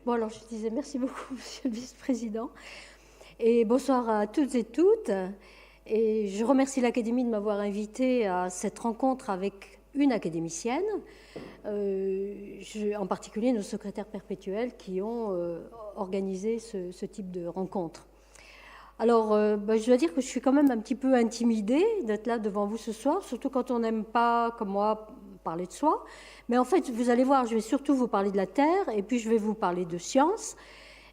Bon, alors je disais merci beaucoup, Monsieur le Vice-président. Et bonsoir à toutes et toutes. Et je remercie l'Académie de m'avoir invité à cette rencontre avec une académicienne, en particulier nos secrétaires perpétuels qui ont organisé ce type de rencontre. Alors, je dois dire que je suis quand même un petit peu intimidée d'être là devant vous ce soir, surtout quand on n'aime pas, comme moi, parler de soi. Mais en fait, vous allez voir, je vais surtout vous parler de la Terre, et puis je vais vous parler de science,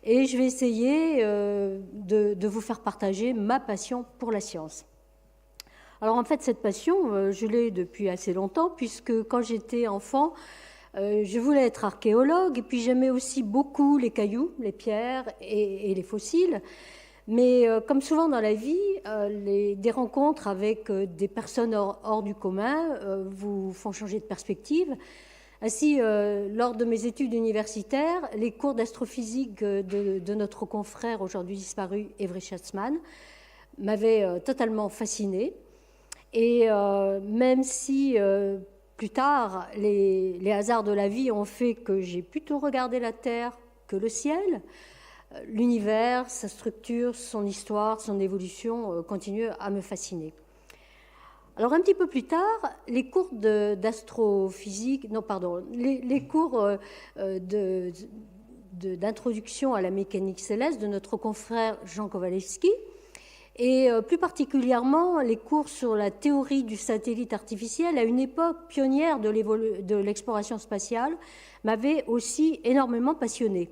et je vais essayer de vous faire partager ma passion pour la science. Alors en fait, cette passion, je l'ai depuis assez longtemps, puisque quand j'étais enfant, je voulais être archéologue, et puis j'aimais aussi beaucoup les cailloux, les pierres et les fossiles. Mais comme souvent dans la vie, des rencontres avec des personnes hors du commun vous font changer de perspective. Ainsi, lors de mes études universitaires, les cours d'astrophysique de notre confrère aujourd'hui disparu, Evry Schatzman, m'avaient totalement fascinée. Et même si plus tard, les hasards de la vie ont fait que j'ai plutôt regardé la Terre que le ciel, l'univers, sa structure, son histoire, son évolution continuent à me fasciner. Alors un petit peu plus tard, les cours d'astrophysique, les cours d'introduction à la mécanique céleste de notre confrère Jean Kowalewski, et plus particulièrement les cours sur la théorie du satellite artificiel à une époque pionnière de l'exploration spatiale, m'avaient aussi énormément passionnée.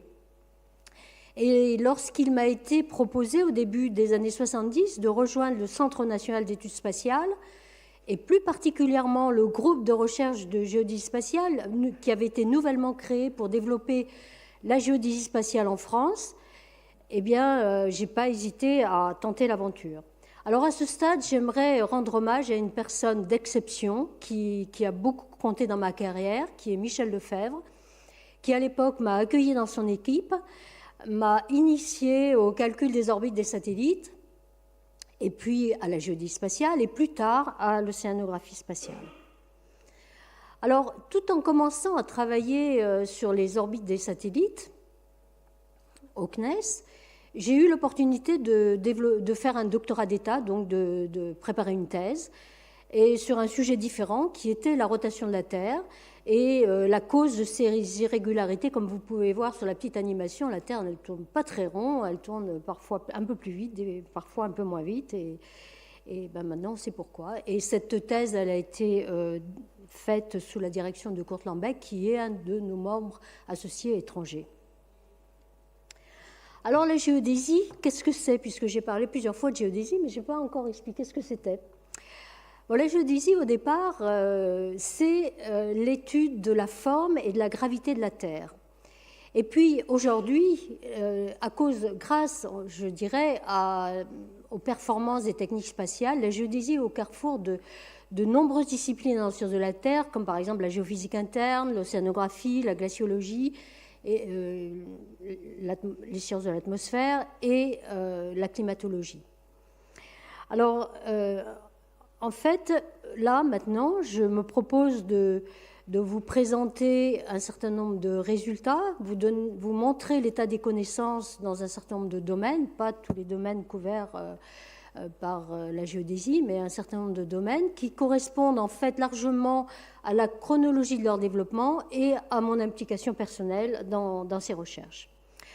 Et lorsqu'il m'a été proposé au début des années 70 de rejoindre le Centre national d'études spatiales, et plus particulièrement le groupe de recherche de géodésie spatiale qui avait été nouvellement créé pour développer la géodésie spatiale en France, eh bien, je n'ai pas hésité à tenter l'aventure. Alors à ce stade, j'aimerais rendre hommage à une personne d'exception qui a beaucoup compté dans ma carrière, qui est Michel Lefebvre, qui à l'époque m'a accueilli dans son équipe, m'a initié au calcul des orbites des satellites, et puis à la géodésie spatiale, et plus tard à l'océanographie spatiale. Alors, tout en commençant à travailler sur les orbites des satellites, au CNES, j'ai eu l'opportunité de faire un doctorat d'État, donc de préparer une thèse, et sur un sujet différent qui était la rotation de la Terre et la cause de ces irrégularités. Comme vous pouvez voir sur la petite animation, la Terre ne tourne pas très rond, elle tourne parfois un peu plus vite et parfois un peu moins vite, et maintenant on sait pourquoi. Et cette thèse, elle a été faite sous la direction de Kurt Lambeck, qui est un de nos membres associés étrangers. Alors la géodésie, qu'est-ce que c'est? Puisque j'ai parlé plusieurs fois de géodésie, mais je n'ai pas encore expliqué ce que c'était. Bon, la géodésie, au départ, c'est l'étude de la forme et de la gravité de la Terre. Et puis aujourd'hui, grâce, je dirais, aux performances des techniques spatiales, la géodésie est au carrefour de nombreuses disciplines dans les sciences de la Terre, comme par exemple la géophysique interne, l'océanographie, la glaciologie, et, les sciences de l'atmosphère et la climatologie. Alors, en fait, là, maintenant, je me propose de vous présenter un certain nombre de résultats, vous montrer l'état des connaissances dans un certain nombre de domaines, pas tous les domaines couverts par la géodésie, mais un certain nombre de domaines qui correspondent en fait largement à la chronologie de leur développement et à mon implication personnelle dans ces recherches.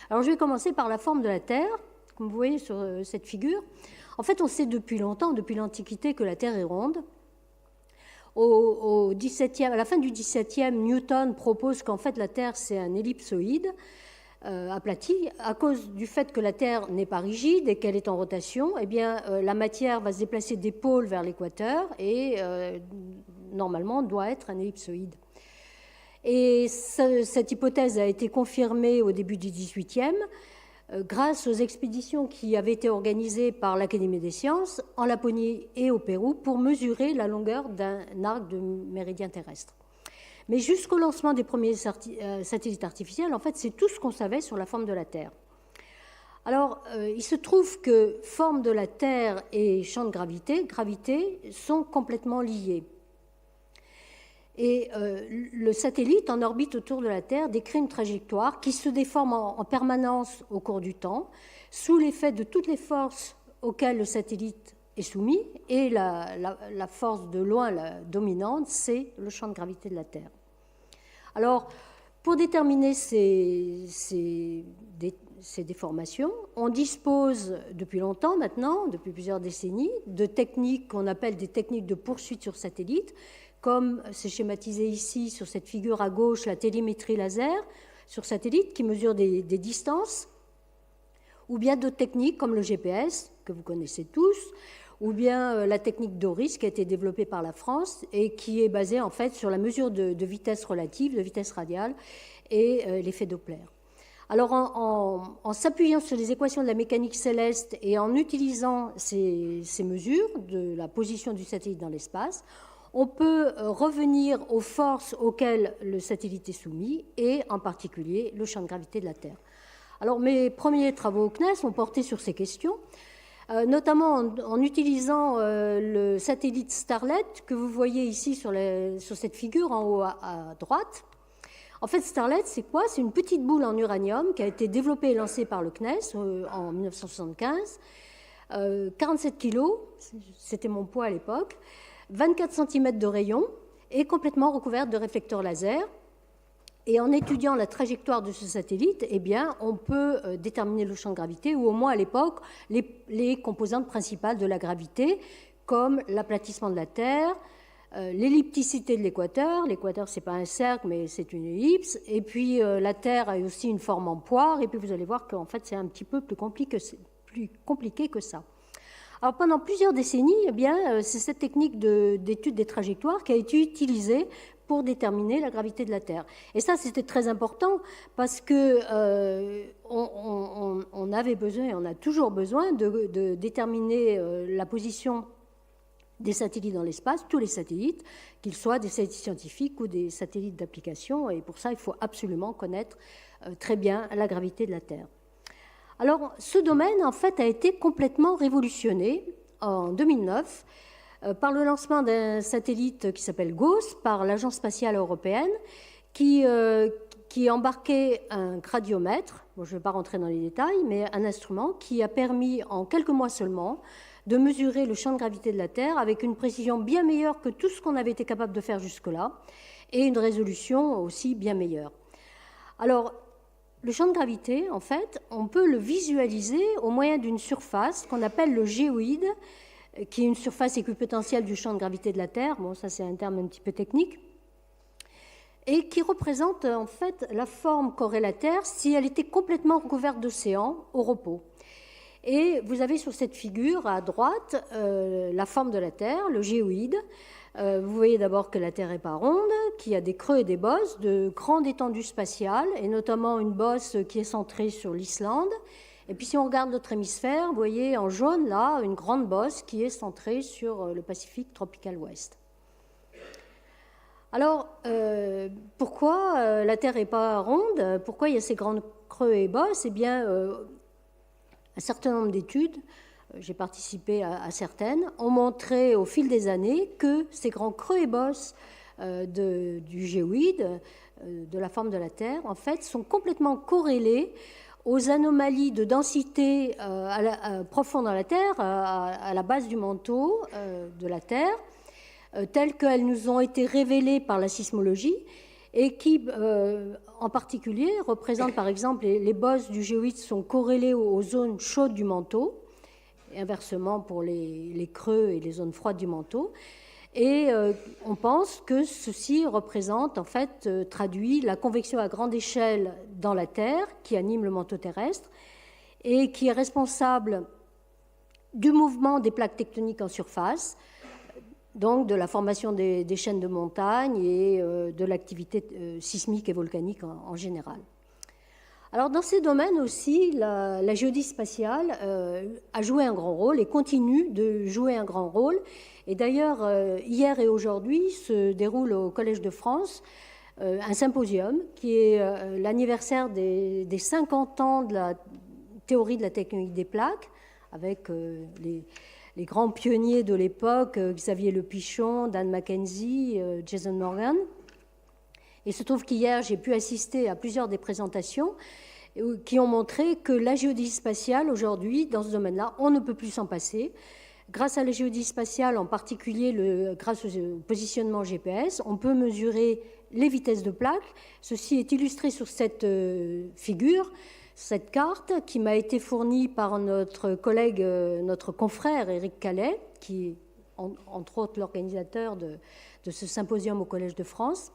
Alors je vais commencer par la forme de la Terre, comme vous voyez sur cette figure. En fait, on sait depuis longtemps, depuis l'Antiquité, que la Terre est ronde. À la fin du XVIIe, Newton propose qu'en fait la Terre c'est un ellipsoïde aplati. À cause du fait que la Terre n'est pas rigide et qu'elle est en rotation, eh bien, la matière va se déplacer des pôles vers l'équateur et normalement doit être un ellipsoïde. Et cette hypothèse a été confirmée au début du XVIIIe grâce aux expéditions qui avaient été organisées par l'Académie des sciences en Laponie et au Pérou pour mesurer la longueur d'un arc de méridien terrestre. Mais jusqu'au lancement des premiers satellites artificiels, en fait, c'est tout ce qu'on savait sur la forme de la Terre. Alors, il se trouve que forme de la Terre et champ de gravité sont complètement liés. Et le satellite en orbite autour de la Terre décrit une trajectoire qui se déforme en permanence au cours du temps, sous l'effet de toutes les forces auxquelles le satellite est soumis, et la force de loin la dominante, c'est le champ de gravité de la Terre. Alors, pour déterminer ces déformations, on dispose depuis longtemps maintenant, depuis plusieurs décennies, de techniques qu'on appelle des techniques de poursuite sur satellite, comme c'est schématisé ici sur cette figure à gauche, la télémétrie laser sur satellite qui mesure des distances, ou bien d'autres techniques comme le GPS, que vous connaissez tous, ou bien la technique DORIS qui a été développée par la France et qui est basée en fait sur la mesure de vitesse relative, de vitesse radiale et l'effet Doppler. Alors en s'appuyant sur les équations de la mécanique céleste et en utilisant ces mesures de la position du satellite dans l'espace, on peut revenir aux forces auxquelles le satellite est soumis et en particulier le champ de gravité de la Terre. Alors mes premiers travaux au CNES ont porté sur ces questions, notamment en utilisant le satellite Starlet que vous voyez ici sur cette figure en haut à droite. En fait, Starlet, c'est quoi? C'est une petite boule en uranium qui a été développée et lancée par le CNES en 1975. 47 kilos, c'était mon poids à l'époque, 24 cm de rayon et complètement recouverte de réflecteurs laser. Et en étudiant la trajectoire de ce satellite, eh bien, on peut déterminer le champ de gravité, ou au moins à l'époque, les composantes principales de la gravité, comme l'aplatissement de la Terre, l'ellipticité de l'équateur. L'équateur, ce n'est pas un cercle, mais c'est une ellipse. Et puis, la Terre a aussi une forme en poire. Et puis, vous allez voir qu'en fait, c'est un petit peu plus compliqué que ça. Alors, pendant plusieurs décennies, eh bien, c'est cette technique d'étude des trajectoires qui a été utilisée pour déterminer la gravité de la Terre. Et ça, c'était très important parce que on avait besoin, et on a toujours besoin de déterminer la position des satellites dans l'espace, tous les satellites, qu'ils soient des satellites scientifiques ou des satellites d'application. Et pour ça, il faut absolument connaître très bien la gravité de la Terre. Alors, ce domaine, en fait, a été complètement révolutionné en 2009 par le lancement d'un satellite qui s'appelle GOES par l'Agence spatiale européenne, qui embarquait un gradiomètre, bon, je ne vais pas rentrer dans les détails, mais un instrument qui a permis en quelques mois seulement de mesurer le champ de gravité de la Terre avec une précision bien meilleure que tout ce qu'on avait été capable de faire jusque-là et une résolution aussi bien meilleure. Alors, le champ de gravité, en fait, on peut le visualiser au moyen d'une surface qu'on appelle le géoïde, qui est une surface équipotentielle du champ de gravité de la Terre. Bon, ça c'est un terme un petit peu technique. Et qui représente en fait la forme qu'aurait la Terre si elle était complètement recouverte d'océan au repos. Et vous avez sur cette figure à droite la forme de la Terre, le géoïde. Vous voyez d'abord que la Terre n'est pas ronde, qu'il y a des creux et des bosses, de grandes étendues spatiales, et notamment une bosse qui est centrée sur l'Islande. Et puis si on regarde notre hémisphère, vous voyez en jaune là une grande bosse qui est centrée sur le Pacifique tropical ouest. Alors pourquoi la Terre n'est pas ronde? Pourquoi il y a ces grands creux et bosses? Eh bien, un certain nombre d'études, j'ai participé à certaines, ont montré au fil des années que ces grands creux et bosses du géoïde, de la forme de la Terre, en fait, sont complètement corrélés aux anomalies de densité profonde dans la Terre, à la base du manteau de la Terre, telles qu'elles nous ont été révélées par la sismologie et qui, en particulier, représentent par exemple les bosses du géoïde sont corrélées aux zones chaudes du manteau, et inversement pour les creux et les zones froides du manteau. Et on pense que ceci représente, en fait, traduit la convection à grande échelle dans la Terre qui anime le manteau terrestre et qui est responsable du mouvement des plaques tectoniques en surface, donc de la formation des chaînes de montagnes et de l'activité sismique et volcanique en général. Alors dans ces domaines aussi, la géodésie spatiale a joué un grand rôle et continue de jouer un grand rôle. Et d'ailleurs, hier et aujourd'hui se déroule au Collège de France un symposium qui est l'anniversaire des 50 ans de la théorie de la tectonique des plaques, avec les grands pionniers de l'époque, Xavier Le Pichon, Dan Mackenzie, Jason Morgan. Il se trouve qu'hier, j'ai pu assister à plusieurs des présentations qui ont montré que la géodésie spatiale, aujourd'hui, dans ce domaine-là, on ne peut plus s'en passer. Grâce à la géodésie spatiale, en particulier grâce au positionnement GPS, on peut mesurer les vitesses de plaques. Ceci est illustré sur cette figure, cette carte qui m'a été fournie par notre collègue, notre confrère Éric Calais, qui est entre autres l'organisateur de ce symposium au Collège de France,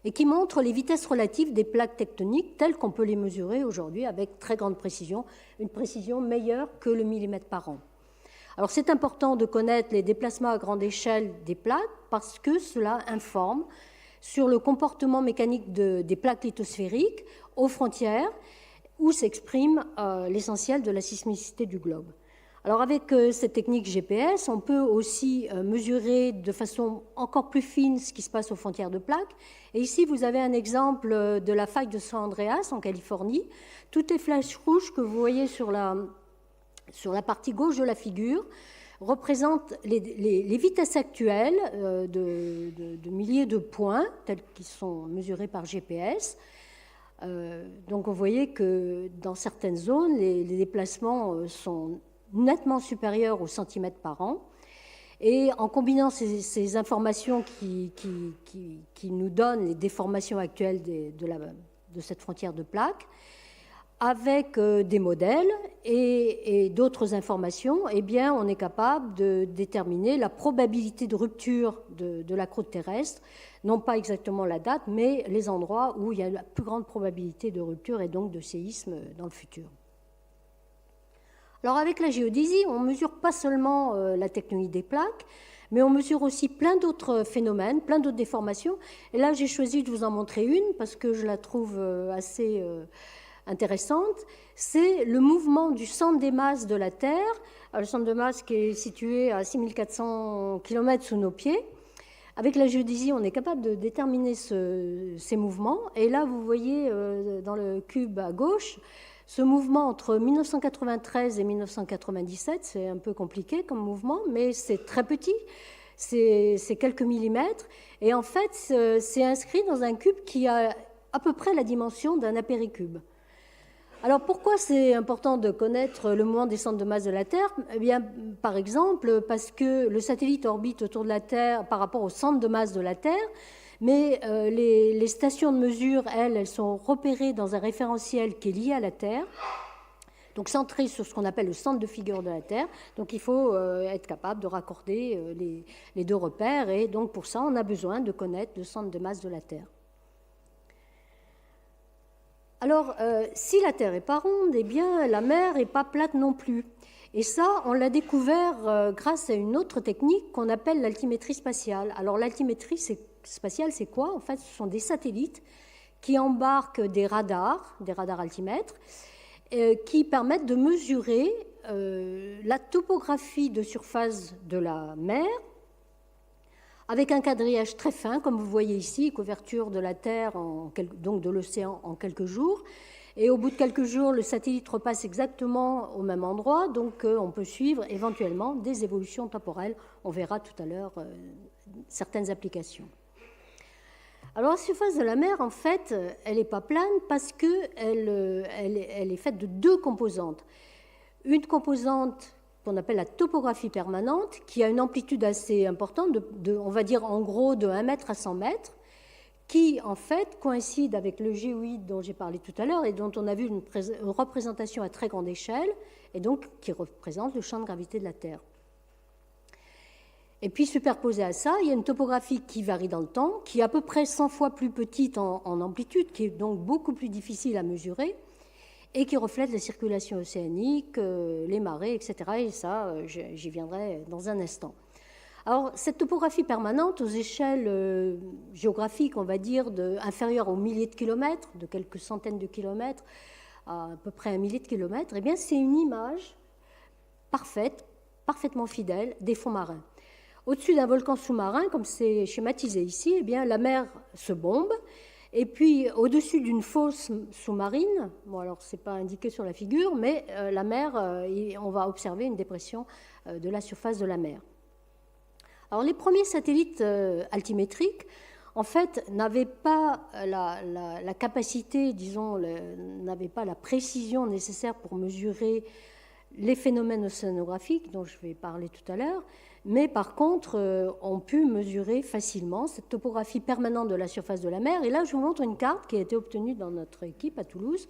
et qui montre les vitesses relatives des plaques tectoniques telles qu'on peut les mesurer aujourd'hui avec très grande précision, une précision meilleure que le millimètre par an. Alors c'est important de connaître les déplacements à grande échelle des plaques parce que cela informe sur le comportement mécanique des plaques lithosphériques aux frontières où s'exprime l'essentiel de la sismicité du globe. Alors avec cette technique GPS, on peut aussi mesurer de façon encore plus fine ce qui se passe aux frontières de plaques. Et ici, vous avez un exemple de la faille de San Andreas en Californie. Toutes les flèches rouges que vous voyez sur la partie gauche de la figure représentent les vitesses actuelles de milliers de points, tels qu'ils sont mesurés par GPS. Donc vous voyez que dans certaines zones, les déplacements sont nettement supérieurs au centimètre par an. Et en combinant ces informations qui nous donnent les déformations actuelles de cette frontière de plaques, avec des modèles et d'autres informations, eh bien, on est capable de déterminer la probabilité de rupture de la croûte terrestre, non pas exactement la date, mais les endroits où il y a la plus grande probabilité de rupture et donc de séisme dans le futur. Alors avec la géodésie, on ne mesure pas seulement la tectonique des plaques, mais on mesure aussi plein d'autres phénomènes, plein d'autres déformations. Et là, j'ai choisi de vous en montrer une parce que je la trouve assez intéressante. C'est le mouvement du centre des masses de la Terre. Alors, le centre de masse qui est situé à 6400 km sous nos pieds. Avec la géodésie, on est capable de déterminer ces mouvements. Et là, vous voyez dans le cube à gauche, ce mouvement entre 1993 et 1997, c'est un peu compliqué comme mouvement, mais c'est très petit, c'est quelques millimètres. Et en fait, c'est inscrit dans un cube qui a à peu près la dimension d'un apéricube. Alors pourquoi c'est important de connaître le mouvement des centres de masse de la Terre ? Eh bien, par exemple, parce que le satellite orbite autour de la Terre par rapport au centre de masse de la Terre, mais les stations de mesure, elles sont repérées dans un référentiel qui est lié à la Terre, donc centré sur ce qu'on appelle le centre de figure de la Terre. Donc il faut être capable de raccorder les deux repères, et donc pour ça, on a besoin de connaître le centre de masse de la Terre. Alors, si la Terre n'est pas ronde, eh bien, la mer n'est pas plate non plus. Et ça, on l'a découvert grâce à une autre technique qu'on appelle l'altimétrie spatiale. Alors, l'altimétrie spatiale, c'est quoi ? En fait, ce sont des satellites qui embarquent des radars altimètres, qui permettent de mesurer la topographie de surface de la mer, avec un quadrillage très fin, comme vous voyez ici, couverture de la Terre, donc de l'océan, en quelques jours. Et au bout de quelques jours, le satellite repasse exactement au même endroit, donc on peut suivre éventuellement des évolutions temporelles. On verra tout à l'heure certaines applications. Alors la surface de la mer, en fait, elle n'est pas plane parce qu'elle est faite de deux composantes. Une composante qu'on appelle la topographie permanente, qui a une amplitude assez importante, on va dire en gros de 1 mètre à 100 mètres, qui en fait coïncide avec le géoïde dont j'ai parlé tout à l'heure et dont on a vu une représentation à très grande échelle, et donc qui représente le champ de gravité de la Terre. Et puis superposé à ça, il y a une topographie qui varie dans le temps, qui est à peu près 100 fois plus petite en amplitude, qui est donc beaucoup plus difficile à mesurer, et qui reflète la circulation océanique, les marées, etc. Et ça, j'y viendrai dans un instant. Alors, cette topographie permanente, aux échelles géographiques, on va dire, inférieures aux milliers de kilomètres, de quelques centaines de kilomètres à peu près 1 millier de kilomètres, eh bien, c'est une image parfaite, parfaitement fidèle des fonds marins. Au-dessus d'un volcan sous-marin, comme c'est schématisé ici, eh bien, la mer se bombe, Et puis, au-dessus d'une fosse sous-marine, bon, alors ce n'est pas indiqué sur la figure, mais la mer, on va observer une dépression de la surface de la mer. Alors, les premiers satellites altimétriques, en fait, n'avaient pas la capacité, disons, n'avaient pas la précision nécessaire pour mesurer les phénomènes océanographiques dont je vais parler tout à l'heure, mais par contre, ont pu mesurer facilement cette topographie permanente de la surface de la mer. Et là, je vous montre une carte qui a été obtenue dans notre équipe à Toulouse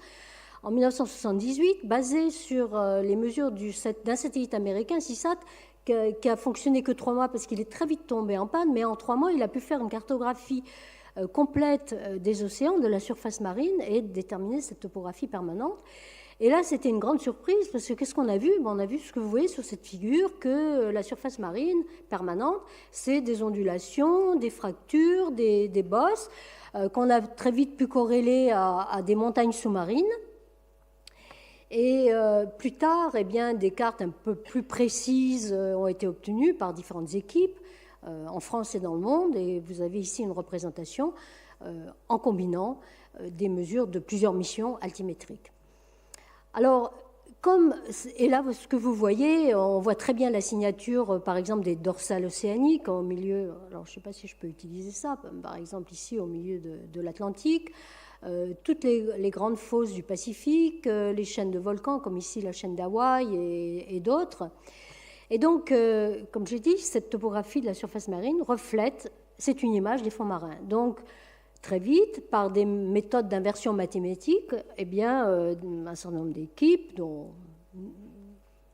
en 1978, basée sur les mesures d'un satellite américain, CISAT, qui a fonctionné que 3 mois parce qu'il est très vite tombé en panne, mais en 3 mois, il a pu faire une cartographie complète des océans, de la surface marine, et déterminer cette topographie permanente. Et là, c'était une grande surprise, parce que qu'est-ce qu'on a vu? On a vu ce que vous voyez sur cette figure, que la surface marine permanente, c'est des ondulations, des fractures, des bosses, qu'on a très vite pu corréler à des montagnes sous-marines. Et plus tard, eh bien, des cartes un peu plus précises ont été obtenues par différentes équipes, en France et dans le monde, et vous avez ici une représentation en combinant des mesures de plusieurs missions altimétriques. Alors, et là, ce que vous voyez, on voit très bien la signature, par exemple, des dorsales océaniques au milieu, alors je ne sais pas si je peux utiliser ça, par exemple ici au milieu de l'Atlantique, toutes les grandes fosses du Pacifique, les chaînes de volcans, comme ici la chaîne d'Hawaï et d'autres. Et donc, comme j'ai dit, cette topographie de la surface marine reflète, c'est une image des fonds marins. Donc, très vite, par des méthodes d'inversion mathématique, eh bien, un certain nombre d'équipes, dont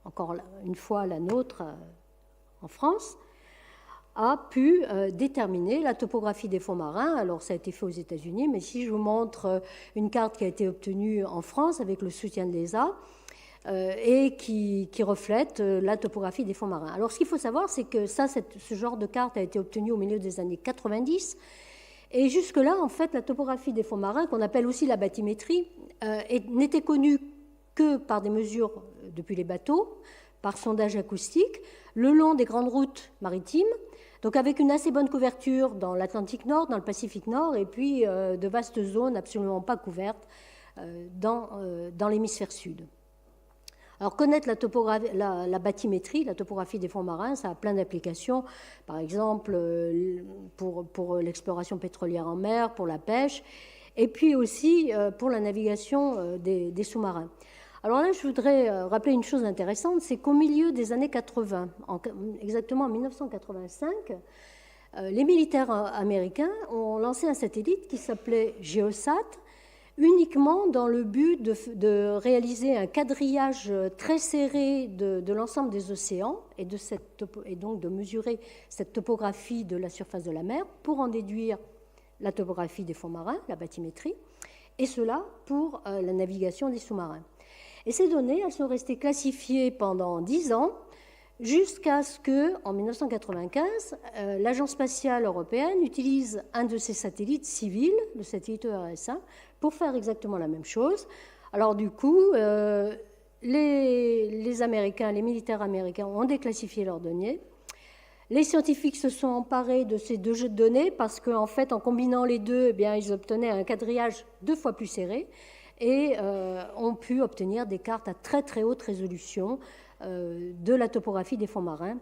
encore une fois la nôtre en France, a pu déterminer la topographie des fonds marins. Alors, ça a été fait aux États-Unis, mais si je vous montre une carte qui a été obtenue en France avec le soutien de l'ESA et qui reflète la topographie des fonds marins. Alors, ce qu'il faut savoir, c'est que ce genre de carte a été obtenu au milieu des années 90. Et jusque-là, en fait, la topographie des fonds marins, qu'on appelle aussi la bathymétrie, n'était connue que par des mesures depuis les bateaux, par sondage acoustique, le long des grandes routes maritimes, donc avec une assez bonne couverture dans l'Atlantique Nord, dans le Pacifique Nord, et puis de vastes zones absolument pas couvertes dans l'hémisphère sud. Alors, connaître la bathymétrie, la topographie des fonds marins, ça a plein d'applications. Par exemple, pour l'exploration pétrolière en mer, pour la pêche, et puis aussi pour la navigation des sous-marins. Alors là, je voudrais rappeler une chose intéressante, c'est qu'au milieu des années 80, exactement en 1985, les militaires américains ont lancé un satellite qui s'appelait GeoSat, uniquement dans le but de réaliser un quadrillage très serré de l'ensemble des océans et donc de mesurer cette topographie de la surface de la mer pour en déduire la topographie des fonds marins, la bathymétrie, et cela pour la navigation des sous-marins. Et ces données, elles sont restées classifiées pendant 10 ans, jusqu'à ce que, en 1995, l'Agence spatiale européenne utilise un de ses satellites civils, le satellite ERS-1, pour faire exactement la même chose. Alors du coup, les Américains, les militaires américains ont déclassifié leurs données. Les scientifiques se sont emparés de ces deux jeux de données parce qu'en fait, en combinant les deux, eh bien, ils obtenaient un quadrillage 2 fois plus serré et ont pu obtenir des cartes à très très haute résolution de la topographie des fonds marins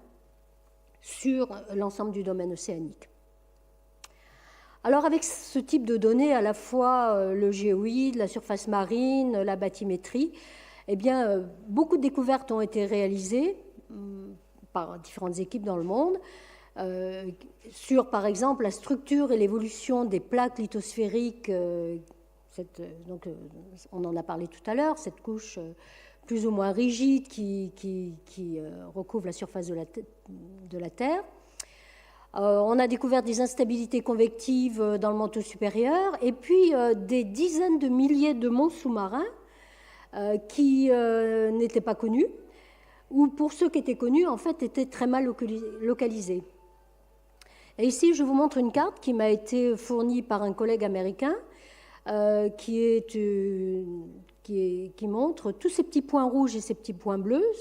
sur l'ensemble du domaine océanique. Alors avec ce type de données, à la fois le géoïde, la surface marine, la bathymétrie, eh bien, beaucoup de découvertes ont été réalisées par différentes équipes dans le monde sur, par exemple, la structure et l'évolution des plaques lithosphériques. Donc, on en a parlé tout à l'heure, cette couche plus ou moins rigide qui recouvre la surface de la Terre. On a découvert des instabilités convectives dans le manteau supérieur et puis des dizaines de milliers de monts sous-marins qui n'étaient pas connus ou pour ceux qui étaient connus, en fait, étaient très mal localisés. Et ici, je vous montre une carte qui m'a été fournie par un collègue américain qui montre tous ces petits points rouges et ces petits points bleus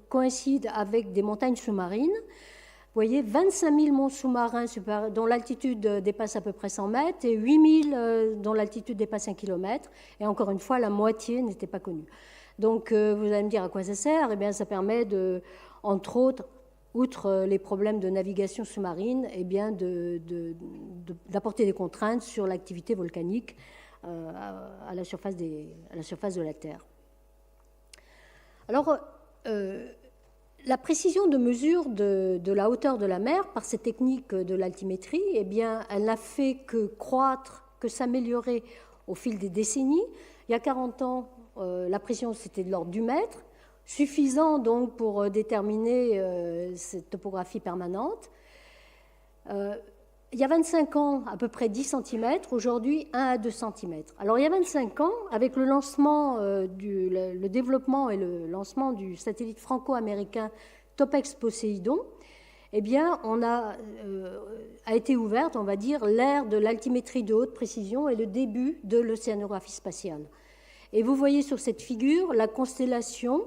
coïncident avec des montagnes sous-marines voyez, 25 000 monts sous-marins dont l'altitude dépasse à peu près 100 mètres et 8 000 dont l'altitude dépasse 1 km. Et encore une fois, la moitié n'était pas connue. Donc, vous allez me dire à quoi ça sert? Eh bien, ça permet, entre autres, outre les problèmes de navigation sous-marine, eh bien, d'apporter des contraintes sur l'activité volcanique à la surface de la Terre. Alors, la précision de mesure de la hauteur de la mer par ces techniques de l'altimétrie, eh bien, elle n'a fait que croître, que s'améliorer au fil des décennies. Il y a 40 ans, la pression, c'était de l'ordre du mètre, suffisant donc pour déterminer cette topographie permanente. Il y a 25 ans, à peu près 10 cm, aujourd'hui 1 à 2 cm. Alors il y a 25 ans, avec le lancement, le développement et le lancement du satellite franco-américain Topex Poséidon, eh bien, a été ouverte, on va dire, l'ère de l'altimétrie de haute précision et le début de l'océanographie spatiale. Et vous voyez sur cette figure la constellation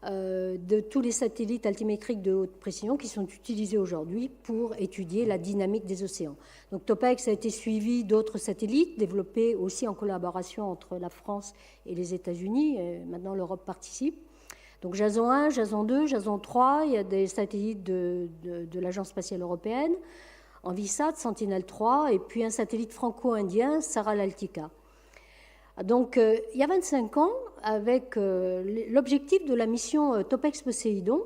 de tous les satellites altimétriques de haute précision qui sont utilisés aujourd'hui pour étudier la dynamique des océans. Donc Topex a été suivi d'autres satellites développés aussi en collaboration entre la France et les États-Unis. Maintenant, l'Europe participe. Donc Jason 1, Jason 2, Jason 3, il y a des satellites de l'Agence spatiale européenne, Envisat, Sentinel-3, et puis un satellite franco-indien, Sara-Laltica. Donc, il y a 25 ans, avec l'objectif de la mission Topex Poséidon,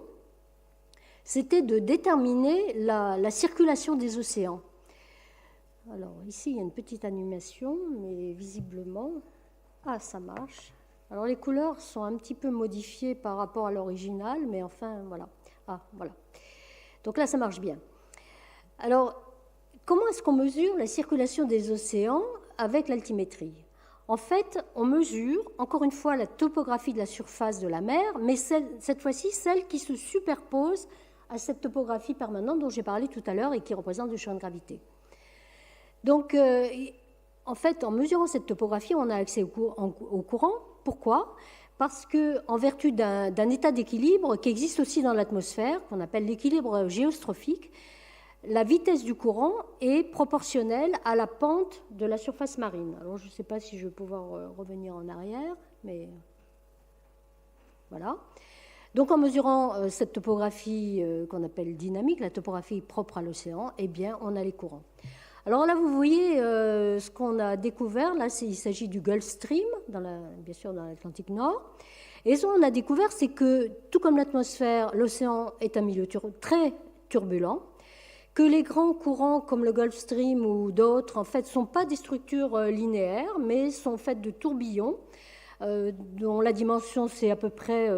c'était de déterminer la circulation des océans. Alors, ici, il y a une petite animation, mais visiblement... Ah, ça marche. Alors, les couleurs sont un petit peu modifiées par rapport à l'original, mais enfin, voilà. Ah, voilà. Donc là, ça marche bien. Alors, comment est-ce qu'on mesure la circulation des océans avec l'altimétrie ? En fait, on mesure, encore une fois, la topographie de la surface de la mer, mais cette fois-ci, celle qui se superpose à cette topographie permanente dont j'ai parlé tout à l'heure et qui représente le champ de gravité. Donc, en fait, en mesurant cette topographie, on a accès au courant. Pourquoi ? Parce qu'en vertu d'un état d'équilibre qui existe aussi dans l'atmosphère, qu'on appelle l'équilibre géostrophique, la vitesse du courant est proportionnelle à la pente de la surface marine. Alors, je ne sais pas si je vais pouvoir revenir en arrière, mais voilà. Donc, en mesurant cette topographie qu'on appelle dynamique, la topographie propre à l'océan, eh bien, on a les courants. Alors là, vous voyez ce qu'on a découvert. Là, il s'agit du Gulf Stream, bien sûr dans l'Atlantique Nord. Et ce qu'on a découvert, c'est que, tout comme l'atmosphère, l'océan est un milieu très turbulent, que les grands courants comme le Gulf Stream ou d'autres, en fait, ne sont pas des structures linéaires, mais sont faites de tourbillons, dont la dimension, c'est à peu près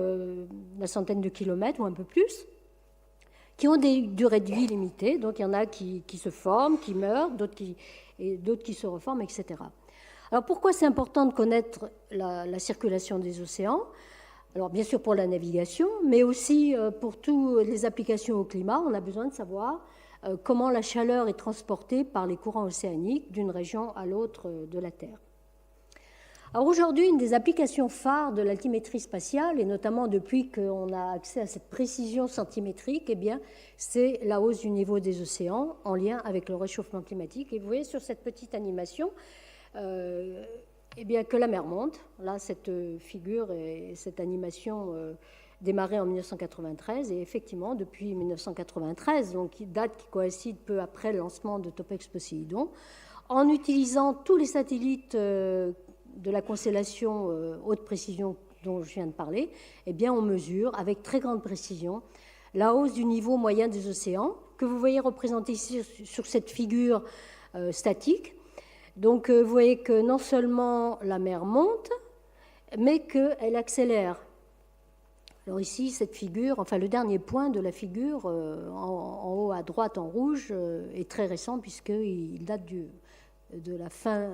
la centaine de kilomètres ou un peu plus, qui ont des durées de vie limitées. Donc, il y en a qui se forment, qui meurent, d'autres qui se reforment, etc. Alors, pourquoi c'est important de connaître la circulation des océans ? Alors, bien sûr, pour la navigation, mais aussi pour toutes les applications au climat, on a besoin de savoir comment la chaleur est transportée par les courants océaniques d'une région à l'autre de la Terre. Alors aujourd'hui, une des applications phares de l'altimétrie spatiale, et notamment depuis qu'on a accès à cette précision centimétrique, eh bien, c'est la hausse du niveau des océans en lien avec le réchauffement climatique. Et vous voyez sur cette petite animation eh bien, que la mer monte. Là, cette figure et cette animation démarré en 1993, et effectivement, depuis 1993, donc date qui coïncide peu après le lancement de Topex Poséidon, en utilisant tous les satellites de la constellation haute précision dont je viens de parler, eh bien, on mesure avec très grande précision la hausse du niveau moyen des océans, que vous voyez représentée ici sur cette figure statique. Donc, vous voyez que non seulement la mer monte, mais qu'elle accélère. Alors ici, cette figure, enfin le dernier point de la figure, en haut à droite en rouge, est très récent puisqu'il date de la fin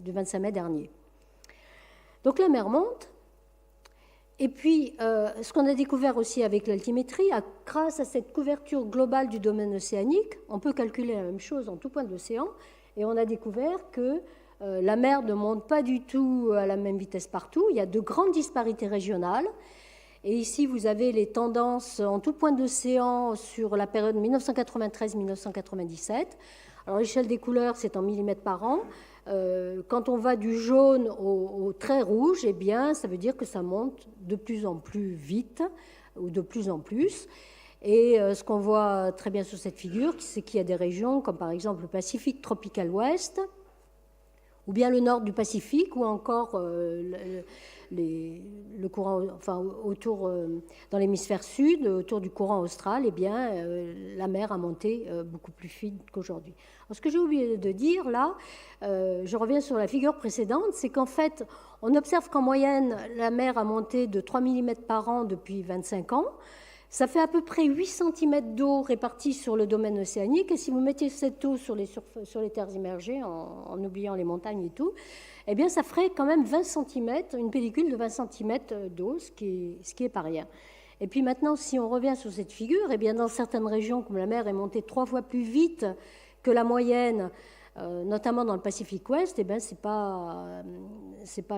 du 25 mai dernier. Donc la mer monte. Et puis, ce qu'on a découvert aussi avec l'altimétrie, grâce à cette couverture globale du domaine océanique, on peut calculer la même chose en tout point de l'océan, et on a découvert que la mer ne monte pas du tout à la même vitesse partout. Il y a de grandes disparités régionales. Et ici, vous avez les tendances en tout point d'océan sur la période 1993-1997. Alors, l'échelle des couleurs, c'est en millimètres par an. Quand on va du jaune au très rouge, eh bien, ça veut dire que ça monte de plus en plus vite ou de plus en plus. Et ce qu'on voit très bien sur cette figure, c'est qu'il y a des régions comme par exemple le Pacifique tropical ouest, ou bien le nord du Pacifique, ou encore le courant, enfin, autour, dans l'hémisphère sud, autour du courant austral, eh bien, la mer a monté beaucoup plus vite qu'aujourd'hui. Ce que j'ai oublié de dire là, je reviens sur la figure précédente, c'est qu'en fait, on observe qu'en moyenne, la mer a monté de 3 mm par an depuis 25 ans. Ça fait à peu près 8 cm d'eau répartie sur le domaine océanique. Et si vous mettiez cette eau sur les terres immergées, en oubliant les montagnes et tout, eh bien, ça ferait quand même 20 cm, une pellicule de 20 cm d'eau, ce qui est pas rien. Et puis maintenant, si on revient sur cette figure, eh bien, dans certaines régions, comme la mer est montée 3 fois plus vite que la moyenne, notamment dans le Pacifique Ouest, eh bien, c'est pas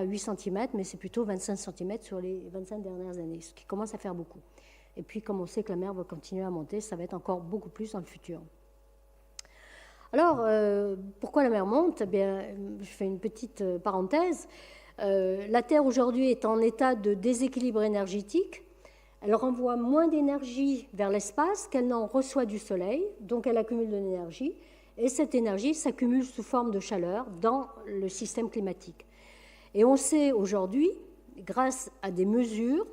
8 cm, mais c'est plutôt 25 cm sur les 25 dernières années, ce qui commence à faire beaucoup. Et puis, comme on sait que la mer va continuer à monter, ça va être encore beaucoup plus dans le futur. Alors, pourquoi la mer monte ? Eh bien, je fais une petite parenthèse. La Terre, aujourd'hui, est en état de déséquilibre énergétique. Elle renvoie moins d'énergie vers l'espace qu'elle n'en reçoit du Soleil, donc elle accumule de l'énergie. Et cette énergie s'accumule sous forme de chaleur dans le système climatique. Et on sait aujourd'hui, grâce à des mesures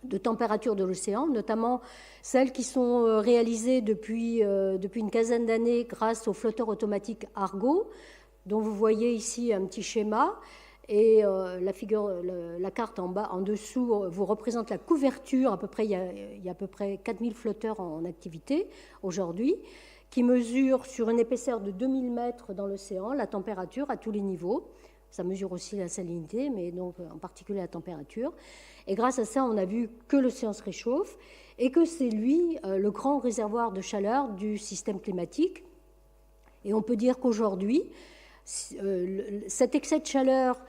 de température de l'océan, notamment celles qui sont réalisées depuis une quinzaine d'années grâce au flotteur automatique Argo, dont vous voyez ici un petit schéma, et la carte en bas, en dessous, vous représente la couverture. À peu près, il y a à peu près 4000 flotteurs en activité aujourd'hui, qui mesurent sur une épaisseur de 2000 mètres dans l'océan la température à tous les niveaux. Ça mesure aussi la salinité, mais donc en particulier la température. Et grâce à ça, on a vu que l'océan se réchauffe et que c'est lui le grand réservoir de chaleur du système climatique. Et on peut dire qu'aujourd'hui, cet excès de chaleur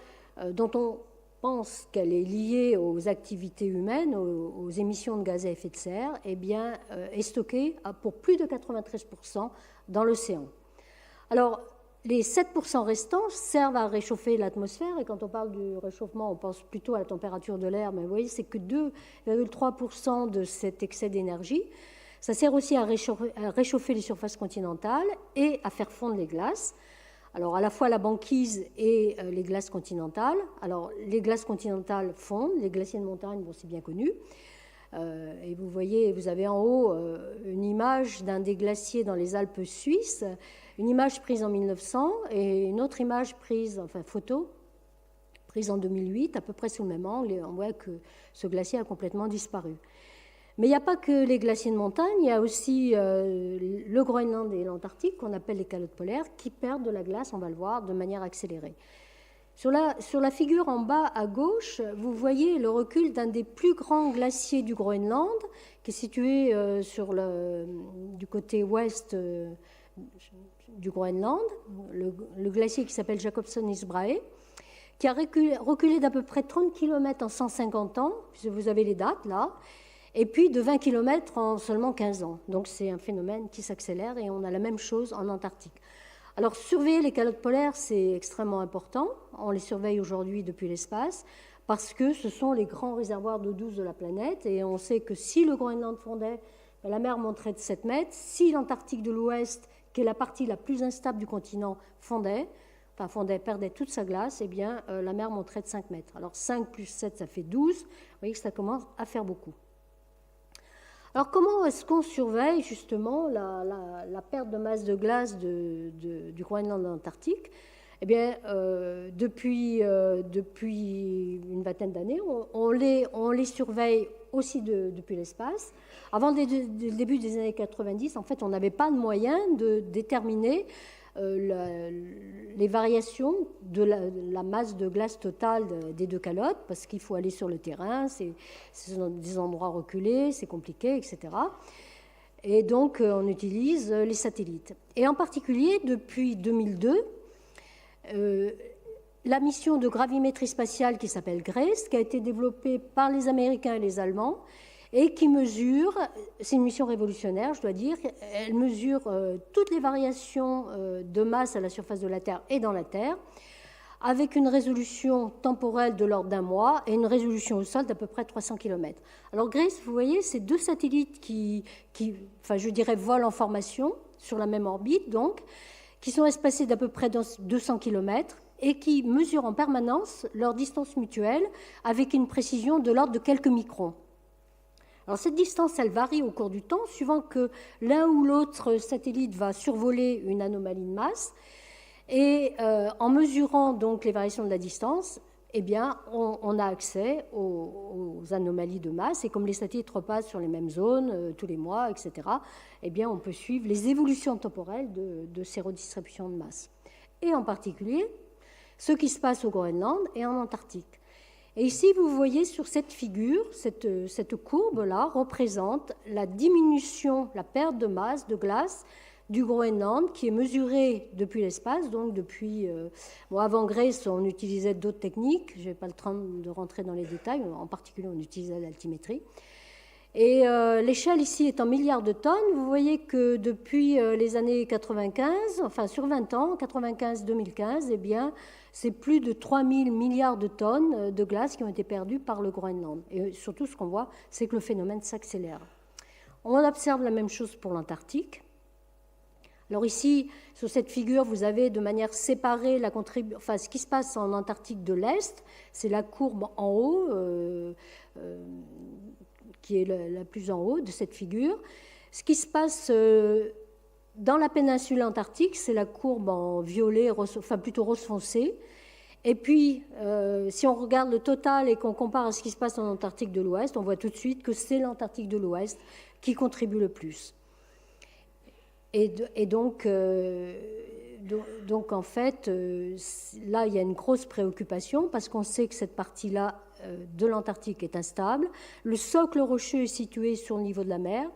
dont on pense qu'elle est liée aux activités humaines, aux émissions de gaz à effet de serre, eh bien, est stocké pour plus de 93% dans l'océan. Alors, les 7% restants servent à réchauffer l'atmosphère, et quand on parle du réchauffement, on pense plutôt à la température de l'air, mais vous voyez, c'est que 2,3% de cet excès d'énergie. Ça sert aussi à réchauffer les surfaces continentales et à faire fondre les glaces. Alors, à la fois la banquise et les glaces continentales. Alors, les glaces continentales fondent, les glaciers de montagne, bon, c'est bien connu. Et vous voyez, vous avez en haut une image d'un des glaciers dans les Alpes suisses, une image prise en 1900 et une autre image photo prise en 2008, à peu près sous le même angle, et on voit que ce glacier a complètement disparu. Mais il n'y a pas que les glaciers de montagne, il y a aussi le Groenland et l'Antarctique, qu'on appelle les calottes polaires, qui perdent de la glace, on va le voir, de manière accélérée. Sur la figure en bas à gauche, vous voyez le recul d'un des plus grands glaciers du Groenland, qui est situé du côté ouest du Groenland, le glacier qui s'appelle Jacobsen Isbrae, qui a reculé d'à peu près 30 km en 150 ans, puisque vous avez les dates là, et puis de 20 km en seulement 15 ans. Donc c'est un phénomène qui s'accélère, et on a la même chose en Antarctique. Alors, surveiller les calottes polaires, c'est extrêmement important. On les surveille aujourd'hui depuis l'espace parce que ce sont les grands réservoirs d'eau douce de la planète. Et on sait que si le Groenland fondait, la mer monterait de 7 mètres. Si l'Antarctique de l'Ouest, qui est la partie la plus instable du continent, perdait toute sa glace, eh bien, la mer monterait de 5 mètres. Alors, 5 plus 7, ça fait 12. Vous voyez que ça commence à faire beaucoup. Alors, comment est-ce qu'on surveille justement la perte de masse de glace du Groenland et de l'Antarctique ? Eh bien, depuis une vingtaine d'années, on les surveille aussi depuis l'espace. Avant le début des années 90, en fait, on n'avait pas de moyen de déterminer les variations de la masse de glace totale des deux calottes, parce qu'il faut aller sur le terrain, c'est des endroits reculés, c'est compliqué, etc. Et donc, on utilise les satellites. Et en particulier, depuis 2002, la mission de gravimétrie spatiale qui s'appelle GRACE, qui a été développée par les Américains et les Allemands, et qui mesure, c'est une mission révolutionnaire, je dois dire, elle mesure toutes les variations de masse à la surface de la Terre et dans la Terre, avec une résolution temporelle de l'ordre d'un mois et une résolution au sol d'à peu près 300 km. Alors GRACE, vous voyez, c'est deux satellites qui je dirais, volent en formation sur la même orbite, donc, qui sont espacés d'à peu près 200 km et qui mesurent en permanence leur distance mutuelle avec une précision de l'ordre de quelques microns. Alors cette distance, elle varie au cours du temps, suivant que l'un ou l'autre satellite va survoler une anomalie de masse. Et en mesurant donc les variations de la distance, eh bien, on a accès aux anomalies de masse. Et comme les satellites repassent sur les mêmes zones tous les mois, etc., eh bien, on peut suivre les évolutions temporelles de ces redistributions de masse. Et en particulier, ce qui se passe au Groenland et en Antarctique. Et ici, vous voyez sur cette figure, cette courbe-là représente la diminution, la perte de masse de glace du Groenland, qui est mesurée depuis l'espace, donc depuis... avant GRACE, on utilisait d'autres techniques, je n'ai pas le temps de rentrer dans les détails, en particulier on utilisait l'altimétrie. Et l'échelle ici est en milliards de tonnes. Vous voyez que depuis les années 95, enfin sur 20 ans, 95-2015, eh bien, c'est plus de 3000 milliards de tonnes de glace qui ont été perdues par le Groenland. Et surtout, ce qu'on voit, c'est que le phénomène s'accélère. On observe la même chose pour l'Antarctique. Alors ici, sur cette figure, vous avez de manière séparée ce qui se passe en Antarctique de l'Est. C'est la courbe en haut, qui est la plus en haut de cette figure. Ce qui se passe dans la péninsule antarctique, c'est la courbe en violet, plutôt rose foncé. Et puis, si on regarde le total et qu'on compare à ce qui se passe en Antarctique de l'Ouest, on voit tout de suite que c'est l'Antarctique de l'Ouest qui contribue le plus. Et donc, en fait, là, il y a une grosse préoccupation parce qu'on sait que cette partie-là de l'Antarctique est instable. Le socle rocheux est situé sur le niveau de la mer.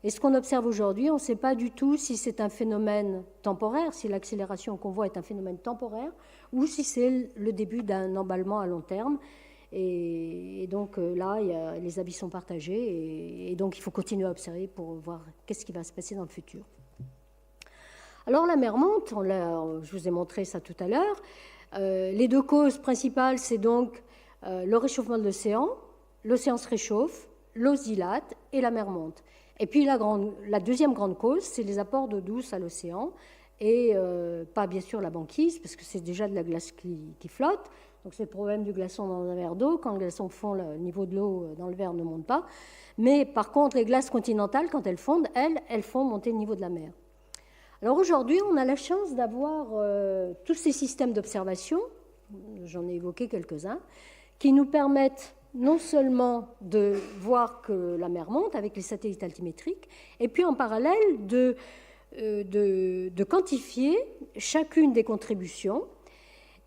Et ce qu'on observe aujourd'hui, on ne sait pas du tout si c'est un phénomène temporaire, si l'accélération qu'on voit est un phénomène temporaire, ou si c'est le début d'un emballement à long terme. Et donc là, les avis sont partagés. Et donc, il faut continuer à observer pour voir qu'est-ce qui va se passer dans le futur. Alors la mer monte, je vous ai montré ça tout à l'heure. Les deux causes principales, c'est donc le réchauffement de l'océan se réchauffe, l'eau se dilate et la mer monte. Et puis la deuxième grande cause, c'est les apports d'eau douce à l'océan et pas bien sûr la banquise, parce que c'est déjà de la glace qui flotte. Donc c'est le problème du glaçon dans un verre d'eau. Quand le glaçon fond, le niveau de l'eau dans le verre ne monte pas. Mais par contre, les glaces continentales, quand elles fondent, elles font monter le niveau de la mer. Alors aujourd'hui, on a la chance d'avoir tous ces systèmes d'observation, j'en ai évoqué quelques-uns, qui nous permettent non seulement de voir que la mer monte avec les satellites altimétriques, et puis en parallèle de quantifier chacune des contributions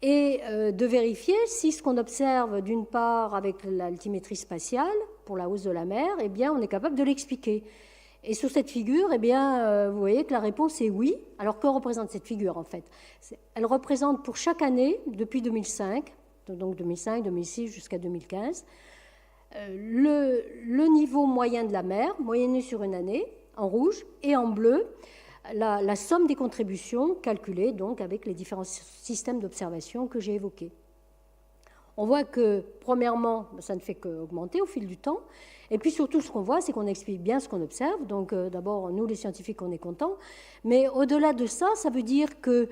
et de vérifier si ce qu'on observe d'une part avec l'altimétrie spatiale pour la hausse de la mer, eh bien, on est capable de l'expliquer. Et sur cette figure, eh bien, vous voyez que la réponse est oui. Alors, que représente cette figure, en fait? Elle représente pour chaque année, depuis 2005, donc 2005, 2006 jusqu'à 2015, le niveau moyen de la mer, moyenné sur une année, en rouge, et en bleu, la somme des contributions calculées donc, avec les différents systèmes d'observation que j'ai évoqués. On voit que, premièrement, ça ne fait qu'augmenter au fil du temps. Et puis surtout, ce qu'on voit, c'est qu'on explique bien ce qu'on observe. Donc d'abord, nous, les scientifiques, on est contents. Mais au-delà de ça, ça veut dire qu'il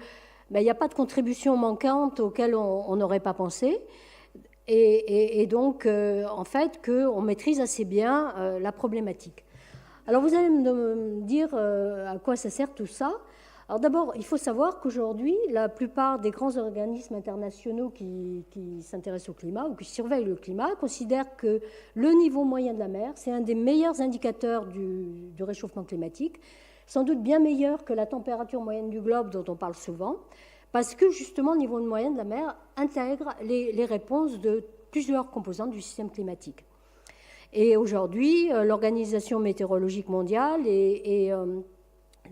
n'y a pas de contribution manquante auxquelles on n'aurait pas pensé. Et donc, en fait, qu'on maîtrise assez bien la problématique. Alors vous allez me dire à quoi ça sert tout ça. Alors d'abord, il faut savoir qu'aujourd'hui, la plupart des grands organismes internationaux qui s'intéressent au climat ou qui surveillent le climat considèrent que le niveau moyen de la mer, c'est un des meilleurs indicateurs du réchauffement climatique, sans doute bien meilleur que la température moyenne du globe dont on parle souvent, parce que justement, le niveau moyen de la mer intègre les réponses de plusieurs composantes du système climatique. Et aujourd'hui, l'Organisation météorologique mondiale et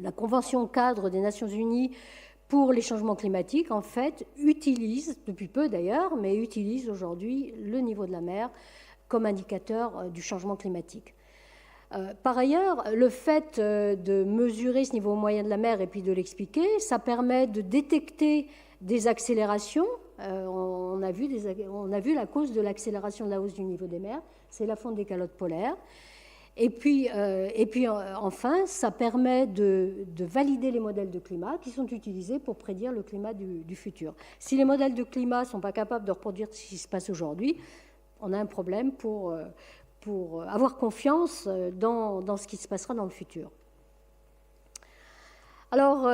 la Convention cadre des Nations Unies pour les changements climatiques, en fait, utilise, depuis peu d'ailleurs, mais utilise aujourd'hui le niveau de la mer comme indicateur du changement climatique. Par ailleurs, le fait de mesurer ce niveau moyen de la mer et puis de l'expliquer, ça permet de détecter des accélérations. On a vu la cause de l'accélération de la hausse du niveau des mers, c'est la fonte des calottes polaires. Et puis enfin, ça permet de valider les modèles de climat qui sont utilisés pour prédire le climat du futur. Si les modèles de climat ne sont pas capables de reproduire ce qui se passe aujourd'hui, on a un problème pour avoir confiance dans ce qui se passera dans le futur. Alors,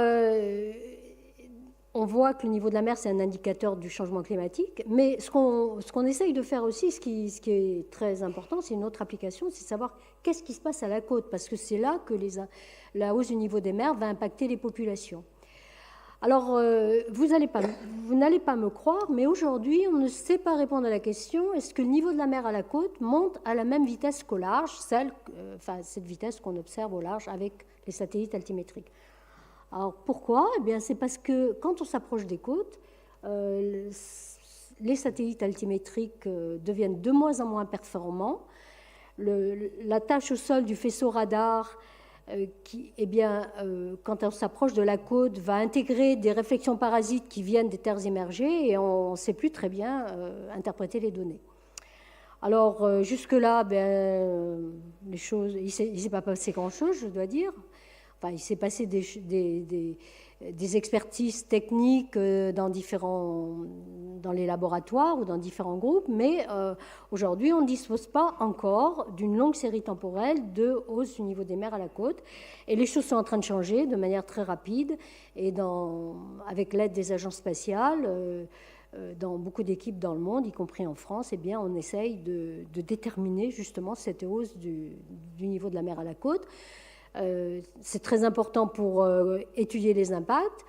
on voit que le niveau de la mer, c'est un indicateur du changement climatique, mais ce qu'on essaye de faire aussi, ce qui est très important, c'est une autre application, c'est de savoir qu'est-ce qui se passe à la côte, parce que c'est là que la hausse du niveau des mers va impacter les populations. Alors, vous n'allez pas me croire, mais aujourd'hui, on ne sait pas répondre à la question, est-ce que le niveau de la mer à la côte monte à la même vitesse qu'au large, cette vitesse qu'on observe au large avec les satellites altimétriques? Alors pourquoi? Eh bien, c'est parce que quand on s'approche des côtes, les satellites altimétriques deviennent de moins en moins performants. La tâche au sol du faisceau radar, quand on s'approche de la côte, va intégrer des réflexions parasites qui viennent des terres immergées et on ne sait plus très bien interpréter les données. Alors jusque-là, les choses, il ne s'est pas passé grand-chose, je dois dire. Enfin, il s'est passé des expertises techniques dans les laboratoires ou dans différents groupes, mais aujourd'hui, on ne dispose pas encore d'une longue série temporelle de hausse du niveau des mers à la côte. Et les choses sont en train de changer de manière très rapide. Et avec l'aide des agences spatiales, dans beaucoup d'équipes dans le monde, y compris en France, eh bien, on essaye de déterminer justement cette hausse du niveau de la mer à la côte. C'est très important pour étudier les impacts.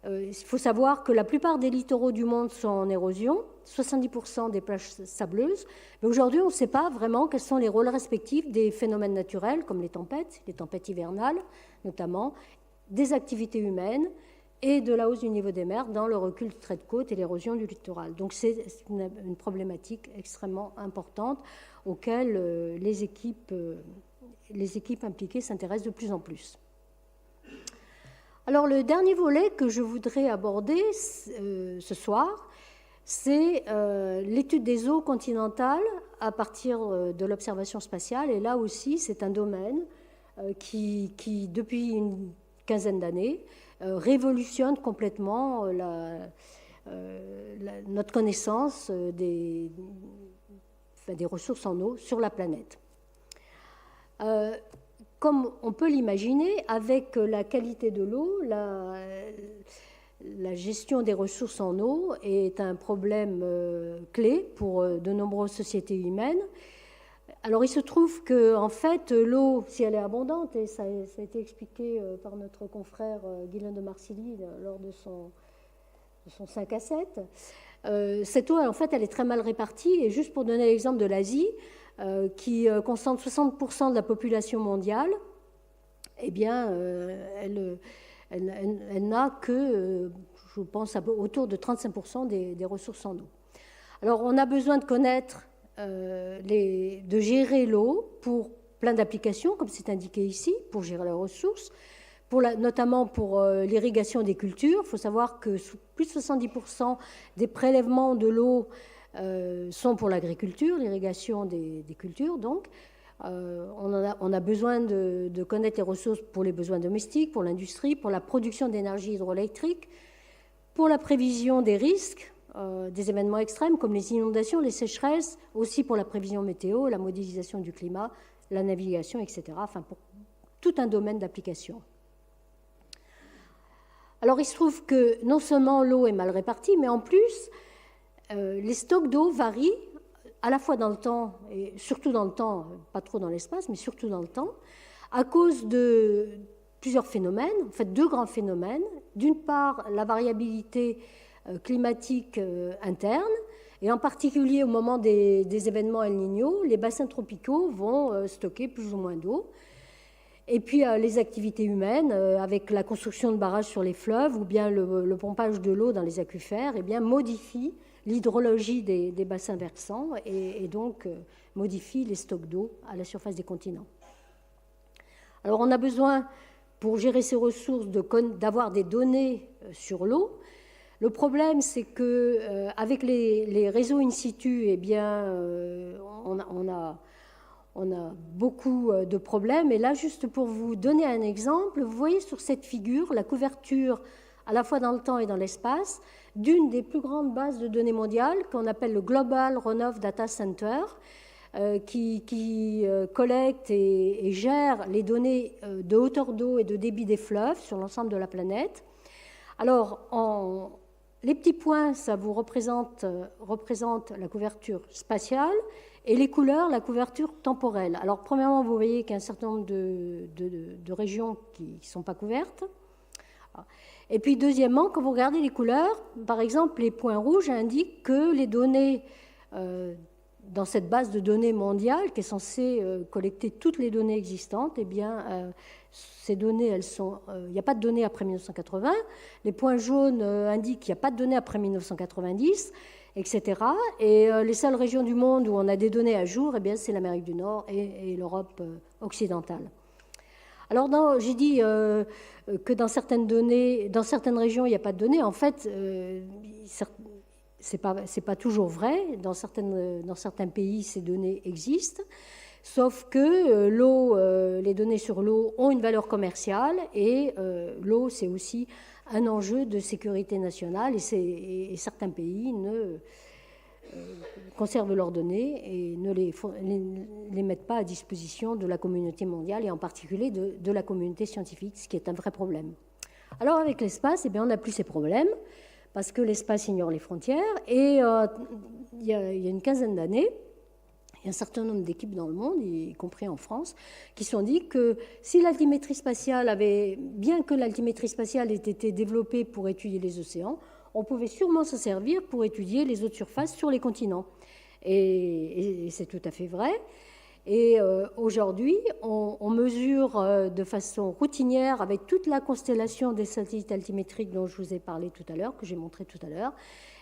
Il faut savoir que la plupart des littoraux du monde sont en érosion, 70% des plages sableuses. Mais aujourd'hui, on ne sait pas vraiment quels sont les rôles respectifs des phénomènes naturels, comme les tempêtes hivernales notamment, des activités humaines et de la hausse du niveau des mers dans le recul du trait de côte et l'érosion du littoral. Donc c'est une problématique extrêmement importante auquel les équipes impliquées s'intéressent de plus en plus. Alors le dernier volet que je voudrais aborder ce soir, c'est l'étude des eaux continentales à partir de l'observation spatiale. Et là aussi, c'est un domaine qui, depuis une quinzaine d'années, révolutionne complètement notre connaissance des ressources en eau sur la planète. Comme on peut l'imaginer, avec la qualité de l'eau, la gestion des ressources en eau est un problème clé pour de nombreuses sociétés humaines. Alors il se trouve que, en fait, l'eau, si elle est abondante, et ça a été expliqué par notre confrère Guylain de Marcilly lors de son 5 à 7, cette eau, en fait, elle est très mal répartie. Et juste pour donner l'exemple de l'Asie, qui concentre 60% de la population mondiale, eh bien, elle n'a que, je pense, autour de 35% des ressources en eau. Alors, on a besoin de connaître, de gérer l'eau pour plein d'applications, comme c'est indiqué ici, pour gérer les ressources, notamment pour l'irrigation des cultures. Il faut savoir que plus de 70% des prélèvements de l'eau sont pour l'agriculture, l'irrigation des cultures. Donc, on a besoin de connaître les ressources pour les besoins domestiques, pour l'industrie, pour la production d'énergie hydroélectrique, pour la prévision des risques, des événements extrêmes comme les inondations, les sécheresses, aussi pour la prévision météo, la modélisation du climat, la navigation, etc. Enfin, pour tout un domaine d'application. Alors, il se trouve que non seulement l'eau est mal répartie, mais en plus, les stocks d'eau varient à la fois dans le temps, et surtout dans le temps, pas trop dans l'espace, mais surtout dans le temps, à cause de plusieurs phénomènes, en fait deux grands phénomènes. D'une part, la variabilité climatique interne, et en particulier au moment des événements El Niño, les bassins tropicaux vont stocker plus ou moins d'eau. Et puis les activités humaines, avec la construction de barrages sur les fleuves ou bien le pompage de l'eau dans les aquifères, eh bien, modifient l'hydrologie des bassins versants et donc modifient les stocks d'eau à la surface des continents. Alors on a besoin, pour gérer ces ressources, d'avoir des données sur l'eau. Le problème, c'est qu'avec les réseaux in situ, eh bien, on a beaucoup de problèmes. Et là, juste pour vous donner un exemple, vous voyez sur cette figure la couverture, à la fois dans le temps et dans l'espace, d'une des plus grandes bases de données mondiales qu'on appelle le Global Runoff Data Center, qui collecte et gère les données de hauteur d'eau et de débit des fleuves sur l'ensemble de la planète. Alors, les petits points, ça vous représente la couverture spatiale, et les couleurs, la couverture temporelle. Alors, premièrement, vous voyez qu'il y a un certain nombre de régions qui ne sont pas couvertes. Et puis, deuxièmement, quand vous regardez les couleurs, par exemple, les points rouges indiquent que les données dans cette base de données mondiale, qui est censée collecter toutes les données existantes, eh bien, ces données, il n'y a pas de données après 1980. Les points jaunes indiquent qu'il n'y a pas de données après 1990, etc. Et les seules régions du monde où on a des données à jour, eh bien, c'est l'Amérique du Nord et l'Europe occidentale. Alors, j'ai dit que dans certaines régions, il n'y a pas de données. En fait, c'est pas toujours vrai. Dans certains pays, ces données existent. Sauf que les données sur l'eau ont une valeur commerciale et l'eau, c'est aussi un enjeu de sécurité nationale et certains pays conservent leurs données et ne les mettent pas à disposition de la communauté mondiale et en particulier de la communauté scientifique, ce qui est un vrai problème. Alors avec l'espace, eh bien, on n'a plus ces problèmes parce que l'espace ignore les frontières et il y a une quinzaine d'années, il y a un certain nombre d'équipes dans le monde, y compris en France, qui se sont dit que si l'altimétrie spatiale bien que l'altimétrie spatiale ait été développée pour étudier les océans, on pouvait sûrement se servir pour étudier les eaux de surface sur les continents. Et c'est tout à fait vrai. Et aujourd'hui, on mesure de façon routinière, avec toute la constellation des satellites altimétriques dont je vous ai parlé tout à l'heure, que j'ai montré tout à l'heure,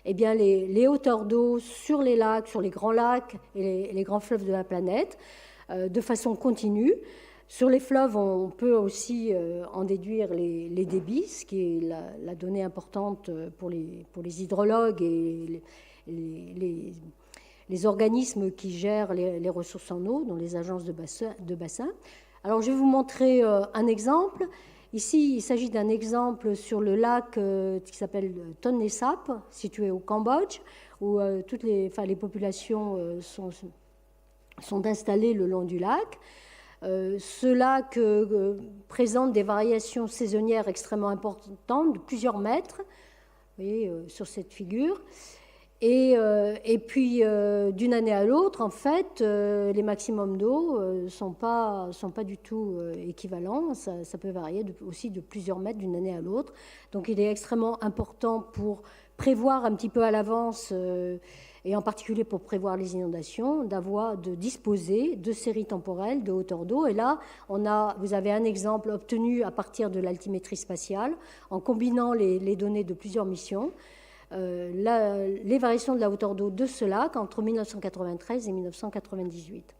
eh bien, les hauteurs d'eau sur les lacs, sur les grands lacs et les grands fleuves de la planète, de façon continue. Sur les fleuves, on peut aussi en déduire les débits, ce qui est la donnée importante pour les hydrologues et les organismes qui gèrent les ressources en eau, dont les agences de bassin. Alors, je vais vous montrer un exemple. Ici, il s'agit d'un exemple sur le lac qui s'appelle Tonlé Sap, situé au Cambodge, où toutes les populations sont installées le long du lac. Ce lac présente des variations saisonnières extrêmement importantes, de plusieurs mètres, vous voyez, sur cette figure. Et puis, d'une année à l'autre, en fait, les maximums d'eau ne sont pas du tout équivalents. Ça peut varier aussi de plusieurs mètres d'une année à l'autre. Donc, il est extrêmement important pour prévoir un petit peu à l'avance, et en particulier pour prévoir les inondations, de disposer de séries temporelles de hauteur d'eau. Et là, vous avez un exemple obtenu à partir de l'altimétrie spatiale, en combinant les données de plusieurs missions. Les variations de la hauteur d'eau de ce lac entre 1993 et 1998.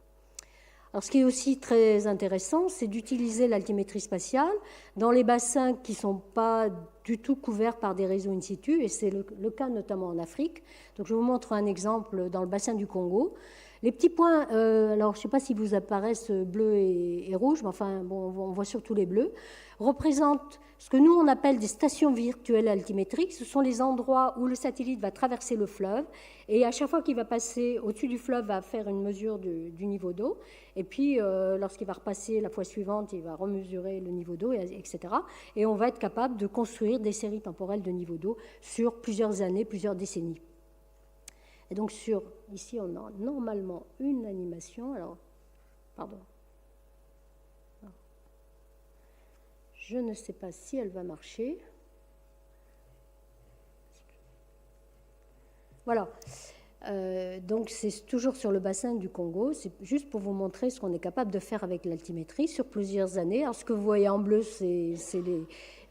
Alors, ce qui est aussi très intéressant, c'est d'utiliser l'altimétrie spatiale dans les bassins qui ne sont pas du tout couverts par des réseaux in situ, et c'est le cas notamment en Afrique. Donc, je vous montre un exemple dans le bassin du Congo. Les petits points, alors je ne sais pas si vous apparaissent bleus et rouges, mais enfin, bon, on voit surtout les bleus, représentent ce que nous, on appelle des stations virtuelles altimétriques. Ce sont les endroits où le satellite va traverser le fleuve, et à chaque fois qu'il va passer au-dessus du fleuve, va faire une mesure du niveau d'eau, et puis lorsqu'il va repasser la fois suivante, il va remesurer le niveau d'eau, etc. Et on va être capable de construire des séries temporelles de niveau d'eau sur plusieurs années, plusieurs décennies. Et donc, ici, on a normalement une animation. Alors, pardon. Je ne sais pas si elle va marcher. Voilà. Donc c'est toujours sur le bassin du Congo, c'est juste pour vous montrer ce qu'on est capable de faire avec l'altimétrie sur plusieurs années. Alors ce que vous voyez en bleu, c'est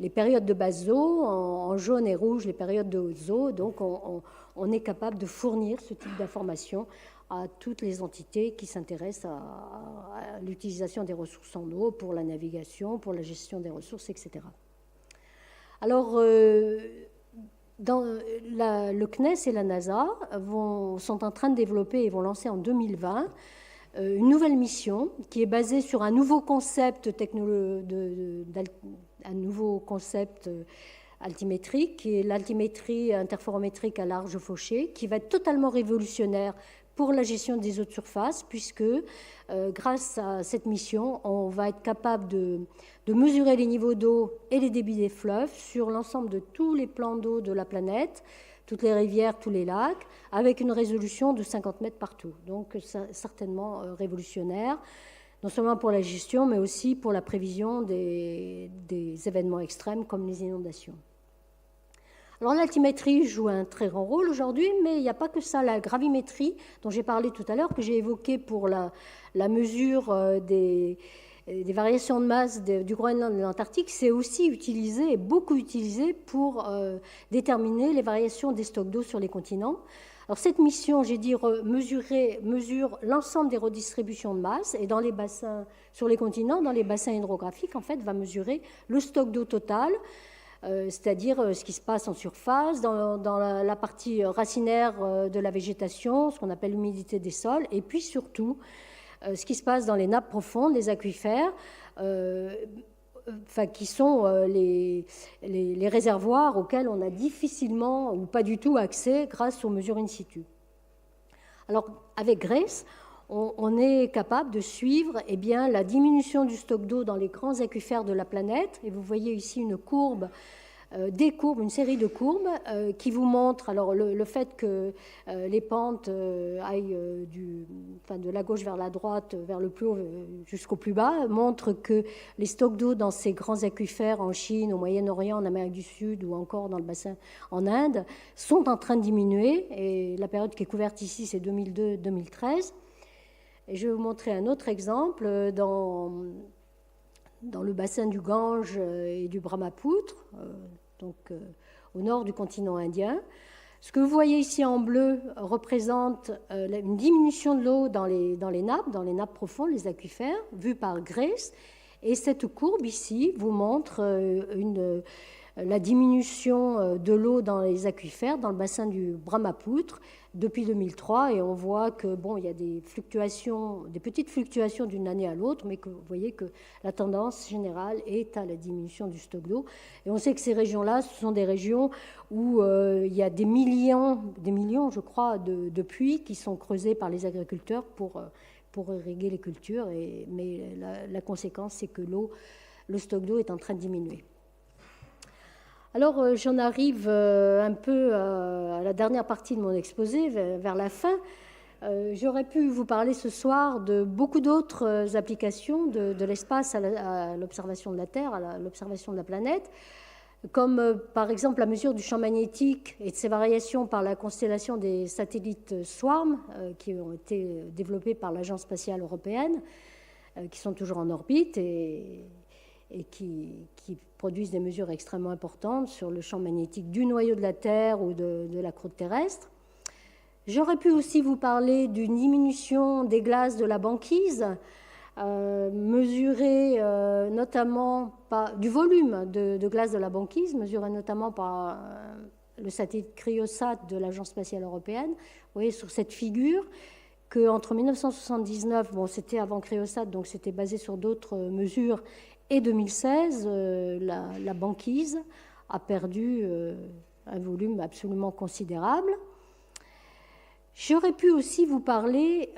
les périodes de basse eau, en jaune et rouge les périodes de haute eau. Donc on est capable de fournir ce type d'informations à toutes les entités qui s'intéressent à l'utilisation des ressources en eau pour la navigation, pour la gestion des ressources, etc. Alors, le CNES et la NASA sont en train de développer et vont lancer en 2020 une nouvelle mission qui est basée sur un nouveau concept altimétrique, qui est l'altimétrie interférométrique à large fauché, qui va être totalement révolutionnaire pour la gestion des eaux de surface, puisque grâce à cette mission, on va être capable de mesurer les niveaux d'eau et les débits des fleuves sur l'ensemble de tous les plans d'eau de la planète, toutes les rivières, tous les lacs, avec une résolution de 50 mètres partout. Donc certainement révolutionnaire, non seulement pour la gestion, mais aussi pour la prévision des événements extrêmes comme les inondations. Alors l'altimétrie joue un très grand rôle aujourd'hui, mais il n'y a pas que ça. La gravimétrie, dont j'ai parlé tout à l'heure, que j'ai évoquée pour la mesure des variations de masse du Groenland et de l'Antarctique, c'est aussi utilisé, et beaucoup utilisé, pour déterminer les variations des stocks d'eau sur les continents. Alors cette mission, j'ai dit, mesure l'ensemble des redistributions de masse, et dans les bassins, sur les continents, dans les bassins hydrographiques, en fait, va mesurer le stock d'eau total, c'est-à-dire ce qui se passe en surface, dans la partie racinaire de la végétation, ce qu'on appelle l'humidité des sols, et puis surtout ce qui se passe dans les nappes profondes, les aquifères, qui sont les réservoirs auxquels on a difficilement ou pas du tout accès grâce aux mesures in situ. Alors avec GRACE, on est capable de suivre la diminution du stock d'eau dans les grands aquifères de la planète. Et vous voyez ici une courbe, une série de courbes qui vous montrent alors, le fait que les pentes aillent de la gauche vers la droite, vers le plus haut jusqu'au plus bas, montrent que les stocks d'eau dans ces grands aquifères en Chine, au Moyen-Orient, en Amérique du Sud ou encore dans le bassin en Inde sont en train de diminuer. Et la période qui est couverte ici, c'est 2002-2013. Et je vais vous montrer un autre exemple dans le bassin du Gange et du Brahmapoutre, au nord du continent indien. Ce que vous voyez ici en bleu représente une diminution de l'eau dans les nappes profondes, les aquifères, vue par GRACE. Et cette courbe ici vous montre la diminution de l'eau dans les aquifères, dans le bassin du Brahmapoutre, depuis 2003, et on voit que il y a des petites fluctuations d'une année à l'autre, mais que vous voyez que la tendance générale est à la diminution du stock d'eau. Et on sait que ces régions-là, ce sont des régions où il y a des millions, je crois, de puits qui sont creusés par les agriculteurs pour irriguer les cultures. Mais la conséquence, c'est que le stock d'eau est en train de diminuer. Alors, j'en arrive un peu à la dernière partie de mon exposé, vers la fin. J'aurais pu vous parler ce soir de beaucoup d'autres applications de l'espace à l'observation de la Terre, à l'observation de la planète, comme par exemple la mesure du champ magnétique et de ses variations par la constellation des satellites SWARM, qui ont été développés par l'Agence spatiale européenne, qui sont toujours en orbite et qui produisent des mesures extrêmement importantes sur le champ magnétique du noyau de la Terre ou de la croûte terrestre. J'aurais pu aussi vous parler d'une diminution des glaces de la banquise, mesurée notamment du volume de glace de la banquise, mesurée notamment par le satellite Cryosat de l'Agence spatiale européenne. Vous voyez sur cette figure qu'entre 1979, c'était avant Cryosat, donc c'était basé sur d'autres mesures, et 2016, la banquise a perdu un volume absolument considérable. J'aurais pu aussi vous parler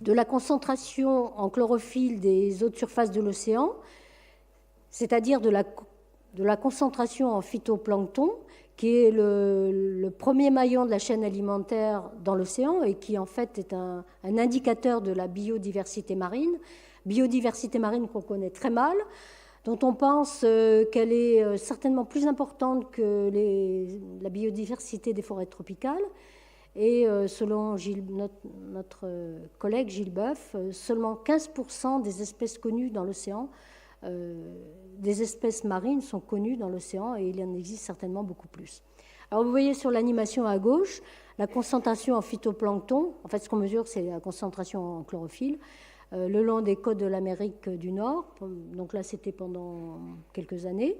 de la concentration en chlorophylle des eaux de surface de l'océan, c'est-à-dire de la concentration en phytoplancton, qui est le premier maillon de la chaîne alimentaire dans l'océan et qui en fait est un indicateur de la biodiversité marine qu'on connaît très mal, dont on pense qu'elle est certainement plus importante que la biodiversité des forêts tropicales. Et selon notre collègue Gilles Boeuf, seulement 15% des espèces connues dans l'océan, des espèces marines sont connues dans l'océan, et il y en existe certainement beaucoup plus. Alors vous voyez sur l'animation à gauche, la concentration en phytoplancton. En fait, ce qu'on mesure, c'est la concentration en chlorophylle, le long des côtes de l'Amérique du Nord. Donc là, c'était pendant quelques années.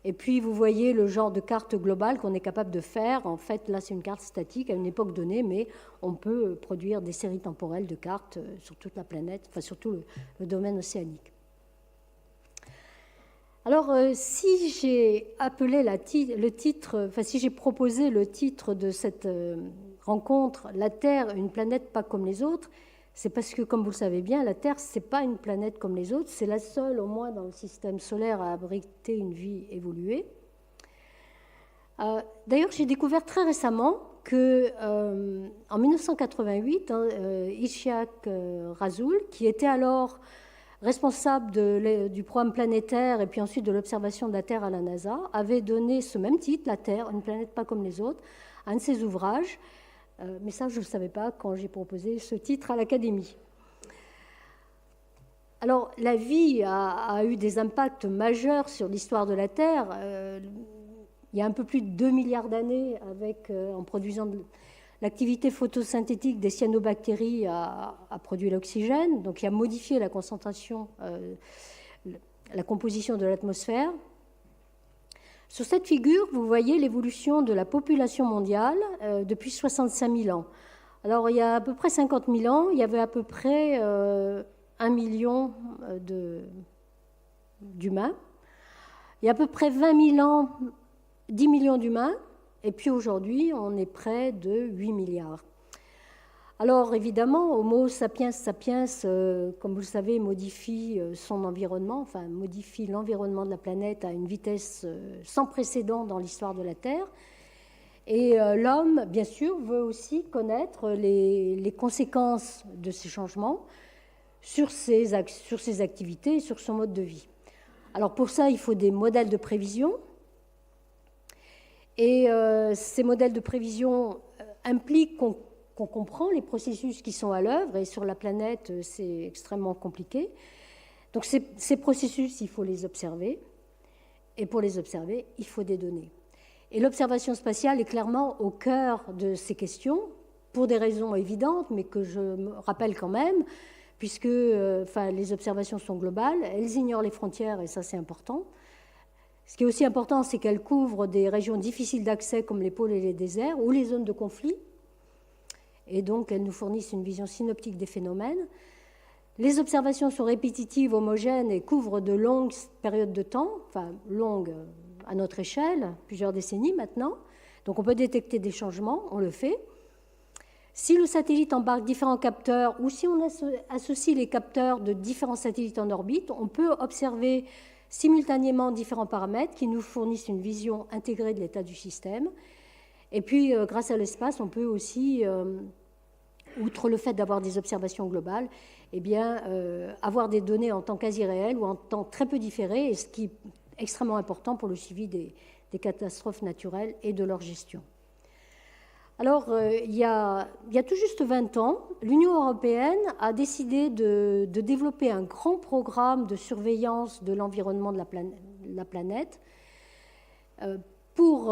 Et puis, vous voyez le genre de carte globale qu'on est capable de faire. En fait, là, c'est une carte statique à une époque donnée, mais on peut produire des séries temporelles de cartes sur toute la planète, enfin, surtout le domaine océanique. Alors, si j'ai appelé le titre, enfin, si j'ai proposé le titre de cette rencontre, La Terre, une planète pas comme les autres, c'est parce que, comme vous le savez bien, la Terre, ce n'est pas une planète comme les autres, c'est la seule, au moins dans le système solaire, à abriter une vie évoluée. D'ailleurs, j'ai découvert très récemment qu'en 1988, Ishaq Rasool, qui était alors responsable du programme planétaire et puis ensuite de l'observation de la Terre à la NASA, avait donné ce même titre, La Terre, une planète pas comme les autres, à un de ses ouvrages. Mais ça, je ne le savais pas quand j'ai proposé ce titre à l'Académie. Alors, la vie a eu des impacts majeurs sur l'histoire de la Terre. Il y a un peu plus de 2 milliards d'années, en produisant l'activité photosynthétique des cyanobactéries a produit l'oxygène, donc il a modifié la concentration, la composition de l'atmosphère. Sur cette figure, vous voyez l'évolution de la population mondiale depuis 65 000 ans. Alors, il y a à peu près 50 000 ans, il y avait à peu près 1 million d'humains. Il y a à peu près 20 000 ans, 10 millions d'humains. Et puis aujourd'hui, on est près de 8 milliards. Alors évidemment, Homo sapiens sapiens, comme vous le savez, modifie son environnement, enfin modifie l'environnement de la planète à une vitesse sans précédent dans l'histoire de la Terre. Et l'homme, bien sûr, veut aussi connaître les conséquences de ces changements sur ses activités et sur son mode de vie. Alors pour ça, il faut des modèles de prévision. Et ces modèles de prévision impliquent qu'on comprend les processus qui sont à l'œuvre, et sur la planète, c'est extrêmement compliqué. Donc ces processus, il faut les observer, et pour les observer, il faut des données. Et l'observation spatiale est clairement au cœur de ces questions, pour des raisons évidentes, mais que je me rappelle quand même, puisque les observations sont globales, elles ignorent les frontières, et ça c'est important. Ce qui est aussi important, c'est qu'elles couvrent des régions difficiles d'accès comme les pôles et les déserts, ou les zones de conflit, et donc elles nous fournissent une vision synoptique des phénomènes. Les observations sont répétitives, homogènes et couvrent de longues périodes de temps, enfin longues à notre échelle, plusieurs décennies maintenant. Donc on peut détecter des changements, on le fait. Si le satellite embarque différents capteurs, ou si on associe les capteurs de différents satellites en orbite, on peut observer simultanément différents paramètres qui nous fournissent une vision intégrée de l'état du système. Et puis, grâce à l'espace, on peut aussi, outre le fait d'avoir des observations globales, avoir des données en temps quasi réel ou en temps très peu différé, et ce qui est extrêmement important pour le suivi des catastrophes naturelles et de leur gestion. Alors, il y a tout juste 20 ans, l'Union européenne a décidé de développer un grand programme de surveillance de l'environnement de la planète pour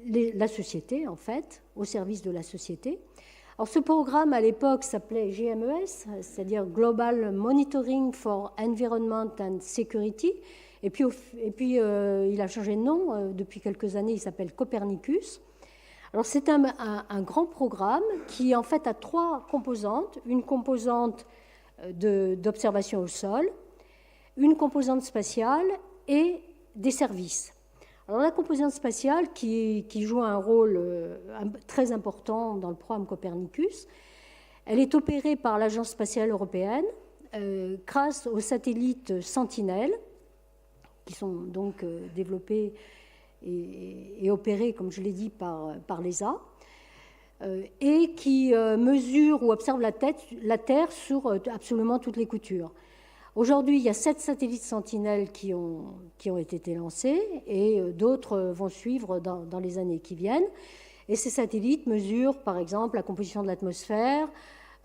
la société, en fait, au service de la société. Alors, ce programme, à l'époque, s'appelait GMES, c'est-à-dire Global Monitoring for Environment and Security. Et puis, il a changé de nom. Depuis quelques années, il s'appelle Copernicus. Alors, c'est un grand programme qui, en fait, a 3 composantes. Une composante d'observation au sol, une composante spatiale et des services. Alors, la composante spatiale, qui joue un rôle très important dans le programme Copernicus, elle est opérée par l'Agence spatiale européenne grâce aux satellites Sentinelle, qui sont donc développés et opérés, comme je l'ai dit, par l'ESA, et qui mesurent ou observent la Terre sur absolument toutes les coutures. Aujourd'hui, il y a 7 satellites Sentinelle qui ont été lancés et d'autres vont suivre dans les années qui viennent. Et ces satellites mesurent, par exemple, la composition de l'atmosphère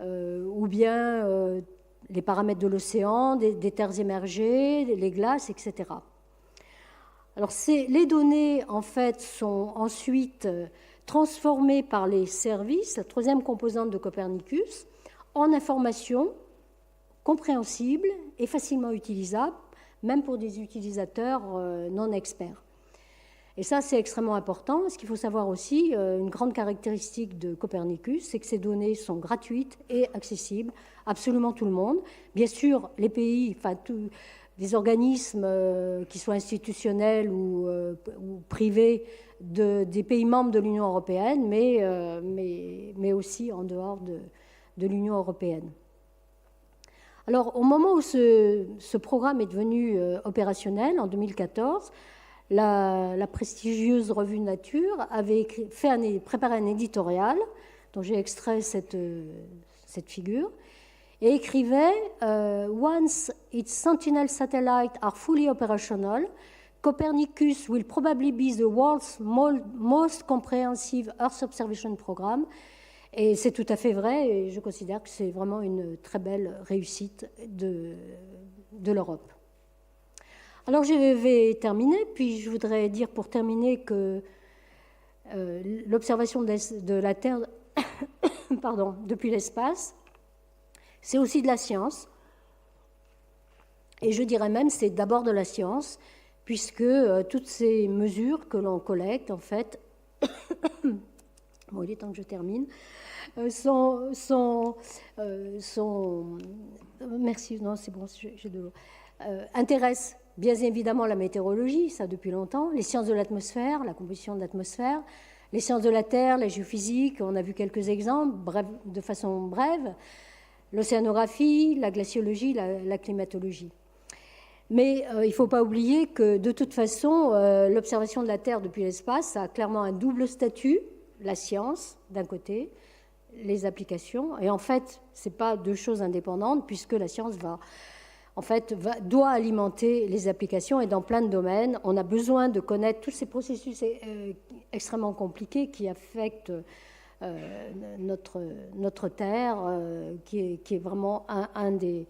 ou bien les paramètres de l'océan, des terres émergées, les glaces, etc. Alors, les données, en fait, sont ensuite transformées par les services, la troisième composante de Copernicus, en informations compréhensibles et facilement utilisables, même pour des utilisateurs non experts. Et ça, c'est extrêmement important. Ce qu'il faut savoir aussi, une grande caractéristique de Copernicus, c'est que ces données sont gratuites et accessibles à absolument tout le monde. Bien sûr, les pays, enfin, des organismes qui soient institutionnels ou privés des pays membres de l'Union européenne, mais aussi en dehors de l'Union européenne. Alors, au moment où ce programme est devenu opérationnel, en 2014, la prestigieuse revue Nature avait préparé un éditorial, dont j'ai extrait cette figure, et écrivait Once its Sentinel satellites are fully operational, Copernicus will probably be the world's most comprehensive Earth observation program. Et c'est tout à fait vrai, et je considère que c'est vraiment une très belle réussite de l'Europe. Alors je vais terminer, puis je voudrais dire pour terminer que l'observation de la Terre depuis l'espace, c'est aussi de la science. Et je dirais même c'est d'abord de la science, puisque toutes ces mesures que l'on collecte, en fait, bon, il est temps que je termine, merci, non, c'est bon, j'ai de l'eau, intéressent bien évidemment la météorologie, ça depuis longtemps, les sciences de l'atmosphère, la composition de l'atmosphère, les sciences de la Terre, la géophysique, on a vu quelques exemples, de façon brève, l'océanographie, la glaciologie, la climatologie. Mais il ne faut pas oublier que de toute façon, l'observation de la Terre depuis l'espace, ça a clairement un double statut, la science d'un côté, les applications, et en fait, ce n'est pas deux choses indépendantes, puisque la science doit alimenter les applications, et dans plein de domaines, on a besoin de connaître tous ces processus extrêmement compliqués qui affectent notre Terre, qui est vraiment un des...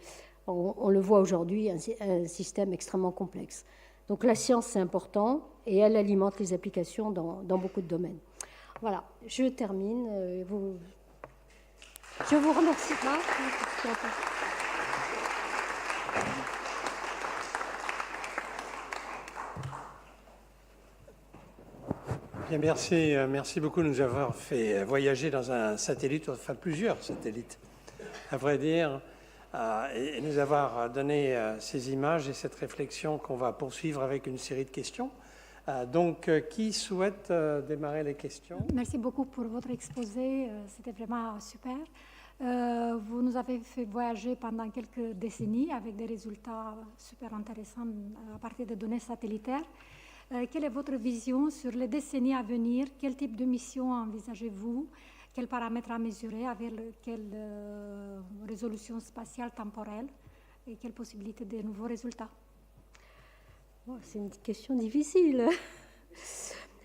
On le voit aujourd'hui, un système extrêmement complexe. Donc la science, c'est important, et elle alimente les applications dans beaucoup de domaines. Voilà, je termine. Je vous remercie. Bien, merci beaucoup de nous avoir fait voyager dans un satellite, enfin plusieurs satellites, à vrai dire, et nous avoir donné ces images et cette réflexion qu'on va poursuivre avec une série de questions. Donc, qui souhaite démarrer les questions? Merci beaucoup pour votre exposé, c'était vraiment super. Vous nous avez fait voyager pendant quelques décennies avec des résultats super intéressants à partir de données satellitaires. Quelle est votre vision sur les décennies à venir? Quel type de mission envisagez-vous? Quels paramètres à mesurer? Avec quelle résolution spatiale temporelle? Et quelles possibilités de nouveaux résultats? C'est une question difficile.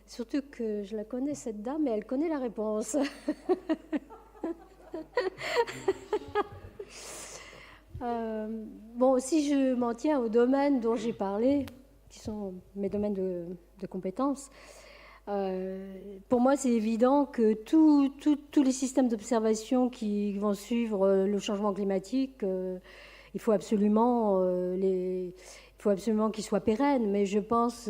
Surtout que je la connais, cette dame, et elle connaît la réponse. Bon, si je m'en tiens aux domaines dont j'ai parlé, qui sont mes domaines de compétences, pour moi, c'est évident que tous les systèmes d'observation qui vont suivre le changement climatique, il faut absolument qu'ils soient pérennes. Mais je pense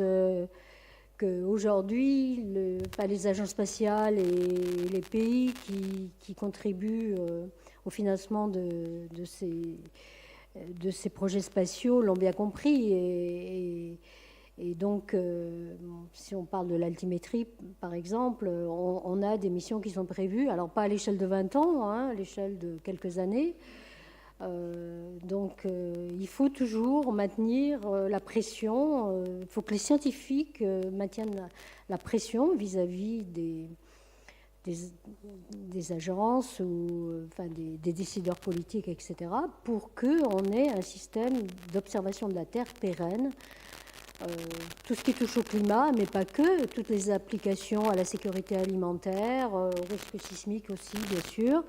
qu'aujourd'hui, les agences spatiales et les pays qui contribuent au financement de ces projets spatiaux l'ont bien compris. Et donc, si on parle de l'altimétrie, par exemple, on a des missions qui sont prévues, alors pas à l'échelle de 20 ans, à l'échelle de quelques années. Donc, il faut toujours maintenir la pression. Il faut que les scientifiques maintiennent la pression vis-à-vis des agences ou enfin, des décideurs politiques, etc., pour qu'on ait un système d'observation de la Terre pérenne. Tout ce qui touche au climat, mais pas que, toutes les applications à la sécurité alimentaire, au risque sismique aussi, bien sûr.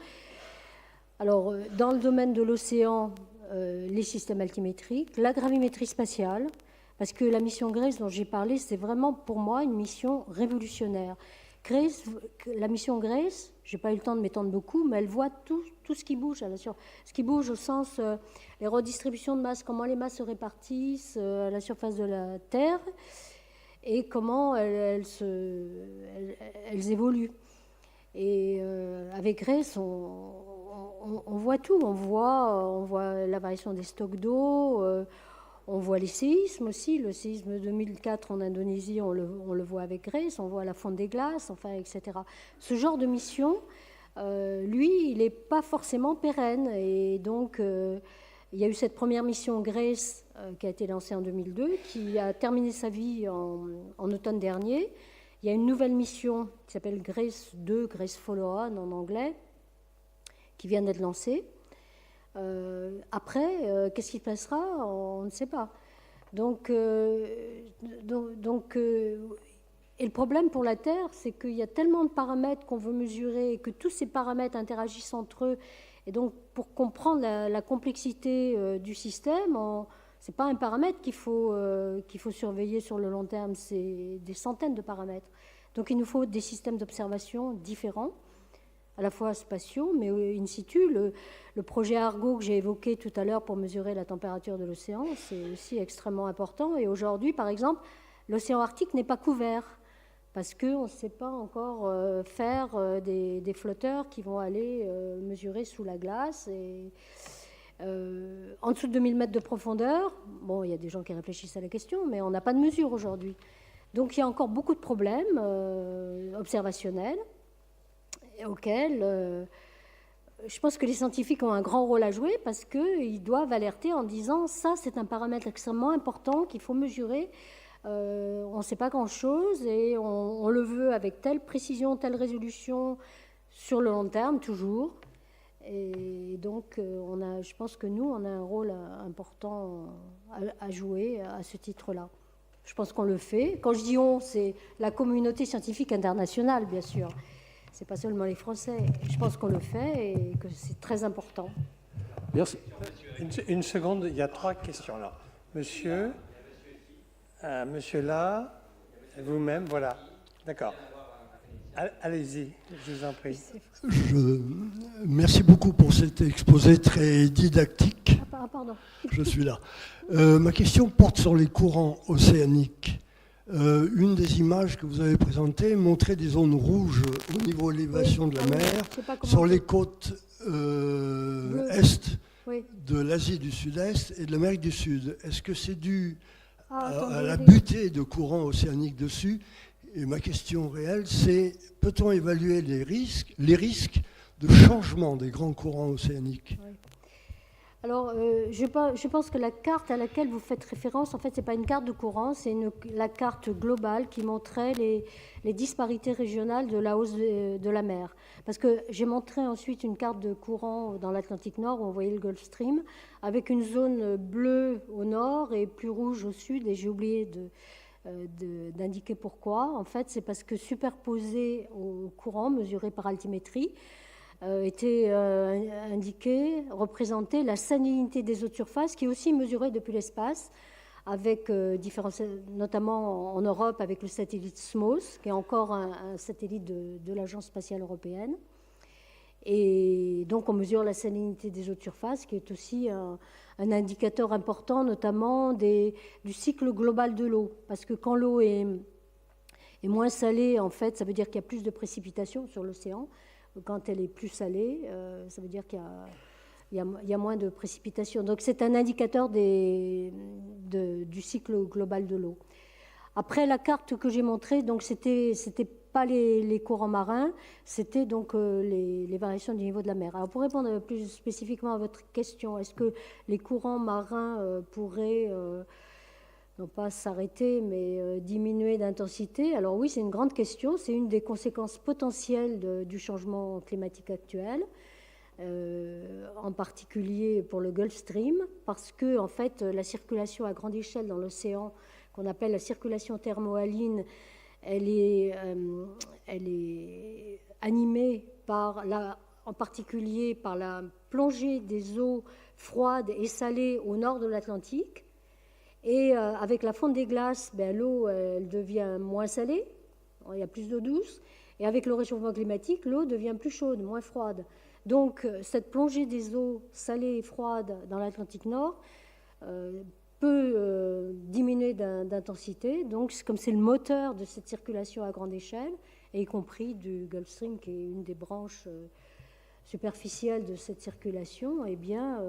Alors, dans le domaine de l'océan, les systèmes altimétriques, la gravimétrie spatiale, parce que la mission GRACE dont j'ai parlé, c'est vraiment pour moi une mission révolutionnaire. La mission GRACE, je n'ai pas eu le temps de m'étendre beaucoup, mais elle voit tout ce qui bouge, ce qui bouge au sens les redistributions de masse, comment les masses se répartissent à la surface de la Terre et comment elles évoluent. Et avec GRACE, on voit tout, on voit la variation des stocks d'eau, on voit les séismes aussi, le séisme de 2004 en Indonésie, on le voit avec GRACE, on voit la fonte des glaces, enfin, etc. Ce genre de mission, lui, il n'est pas forcément pérenne. Et donc, il y a eu cette première mission GRACE qui a été lancée en 2002, qui a terminé sa vie en automne dernier. Il y a une nouvelle mission qui s'appelle GRACE 2, GRACE Follow-on en anglais, qui vient d'être lancée. Après, qu'est-ce qui passera? On ne sait pas. Et le problème pour la Terre, c'est qu'il y a tellement de paramètres qu'on veut mesurer et que tous ces paramètres interagissent entre eux. Et donc, pour comprendre la complexité du système, ce n'est pas un paramètre qu'il faut surveiller sur le long terme, c'est des centaines de paramètres. Donc, il nous faut des systèmes d'observation différents, à la fois spatiaux, mais in situ. Le projet Argo que j'ai évoqué tout à l'heure pour mesurer la température de l'océan, c'est aussi extrêmement important. Et aujourd'hui, par exemple, l'océan Arctique n'est pas couvert parce qu'on ne sait pas encore faire des flotteurs qui vont aller mesurer sous la glace. Et, en dessous de 2000 mètres de profondeur, bon, il y a des gens qui réfléchissent à la question, mais on n'a pas de mesure aujourd'hui. Donc il y a encore beaucoup de problèmes observationnels auxquels je pense que les scientifiques ont un grand rôle à jouer parce qu'ils doivent alerter en disant ça, c'est un paramètre extrêmement important qu'il faut mesurer. On ne sait pas grand-chose et on le veut avec telle précision, telle résolution sur le long terme, toujours. Et donc, je pense que nous, on a un rôle important à jouer à ce titre-là. Je pense qu'on le fait. Quand je dis on, c'est la communauté scientifique internationale, bien sûr. Ce n'est pas seulement les Français. Je pense qu'on le fait et que c'est très important. Merci. Une seconde, il y a 3 questions là. Monsieur là, vous-même, voilà. D'accord. Allez-y, je vous en prie. Merci beaucoup pour cet exposé très didactique. Ah, pardon. Je suis là. Ma question porte sur les courants océaniques. Une des images que vous avez présentées montrait des zones rouges au niveau de l'élévation de la mer sur les côtes est de l'Asie du Sud-Est et de l'Amérique du Sud. Est-ce que c'est dû à la butée de courants océaniques dessus? Et ma question réelle, c'est peut-on évaluer les risques de changement des grands courants océaniques? Oui. Alors, je pense que la carte à laquelle vous faites référence, en fait, ce n'est pas une carte de courant, c'est la carte globale qui montrait les disparités régionales de la hausse de la mer. Parce que j'ai montré ensuite une carte de courant dans l'Atlantique Nord, où on voyait le Gulf Stream, avec une zone bleue au nord et plus rouge au sud, et j'ai oublié d'indiquer pourquoi. En fait, c'est parce que superposé au courant mesuré par altimétrie, était indiqué, représenté la salinité des eaux de surface, qui est aussi mesurée depuis l'espace, avec notamment en Europe avec le satellite SMOS, qui est encore un satellite de l'Agence spatiale européenne. Et donc on mesure la salinité des eaux de surface, qui est aussi un indicateur important, notamment du cycle global de l'eau. Parce que quand l'eau est moins salée, en fait, ça veut dire qu'il y a plus de précipitations sur l'océan. Quand elle est plus salée, ça veut dire qu'il y a moins de précipitations. Donc c'est un indicateur du cycle global de l'eau. Après, la carte que j'ai montrée, donc c'était pas les courants marins, c'était donc les variations du niveau de la mer. Alors pour répondre plus spécifiquement à votre question, est-ce que les courants marins pourraient non pas s'arrêter, mais diminuer d'intensité. Alors oui, c'est une grande question. C'est une des conséquences potentielles du changement climatique actuel, en particulier pour le Gulf Stream, parce que en fait, la circulation à grande échelle dans l'océan, qu'on appelle la circulation thermohaline, elle est animée par en particulier par la plongée des eaux froides et salées au nord de l'Atlantique. Et avec la fonte des glaces, l'eau elle devient moins salée, il y a plus d'eau douce. Et avec le réchauffement climatique, l'eau devient plus chaude, moins froide. Donc cette plongée des eaux salées et froides dans l'Atlantique Nord peut diminuer d'intensité. Donc comme c'est le moteur de cette circulation à grande échelle, et y compris du Gulf Stream, qui est une des branches superficielle de cette circulation, eh bien,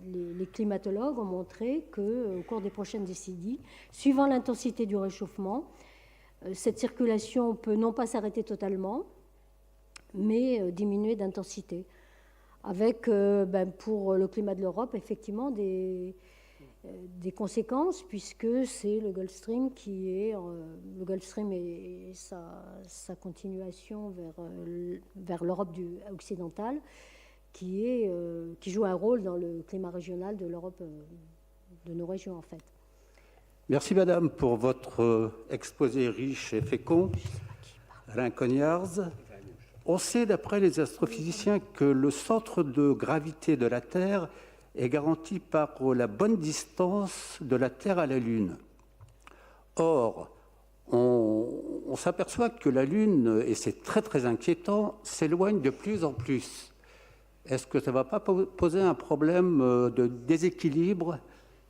les climatologues ont montré qu'au cours des prochaines décennies, suivant l'intensité du réchauffement, cette circulation peut non pas s'arrêter totalement, mais diminuer d'intensité. Avec, pour le climat de l'Europe, effectivement, des conséquences, puisque c'est le Gulf Stream qui est le Gulf Stream et sa continuation vers l'Europe occidentale qui joue un rôle dans le climat régional de l'Europe, de nos régions en fait. Merci Madame pour votre exposé riche et fécond. Alain Cognards. On sait d'après les astrophysiciens que le centre de gravité de la Terre est garanti par la bonne distance de la Terre à la Lune. Or, on s'aperçoit que la Lune, et c'est très très inquiétant, s'éloigne de plus en plus. Est-ce que ça ne va pas poser un problème de déséquilibre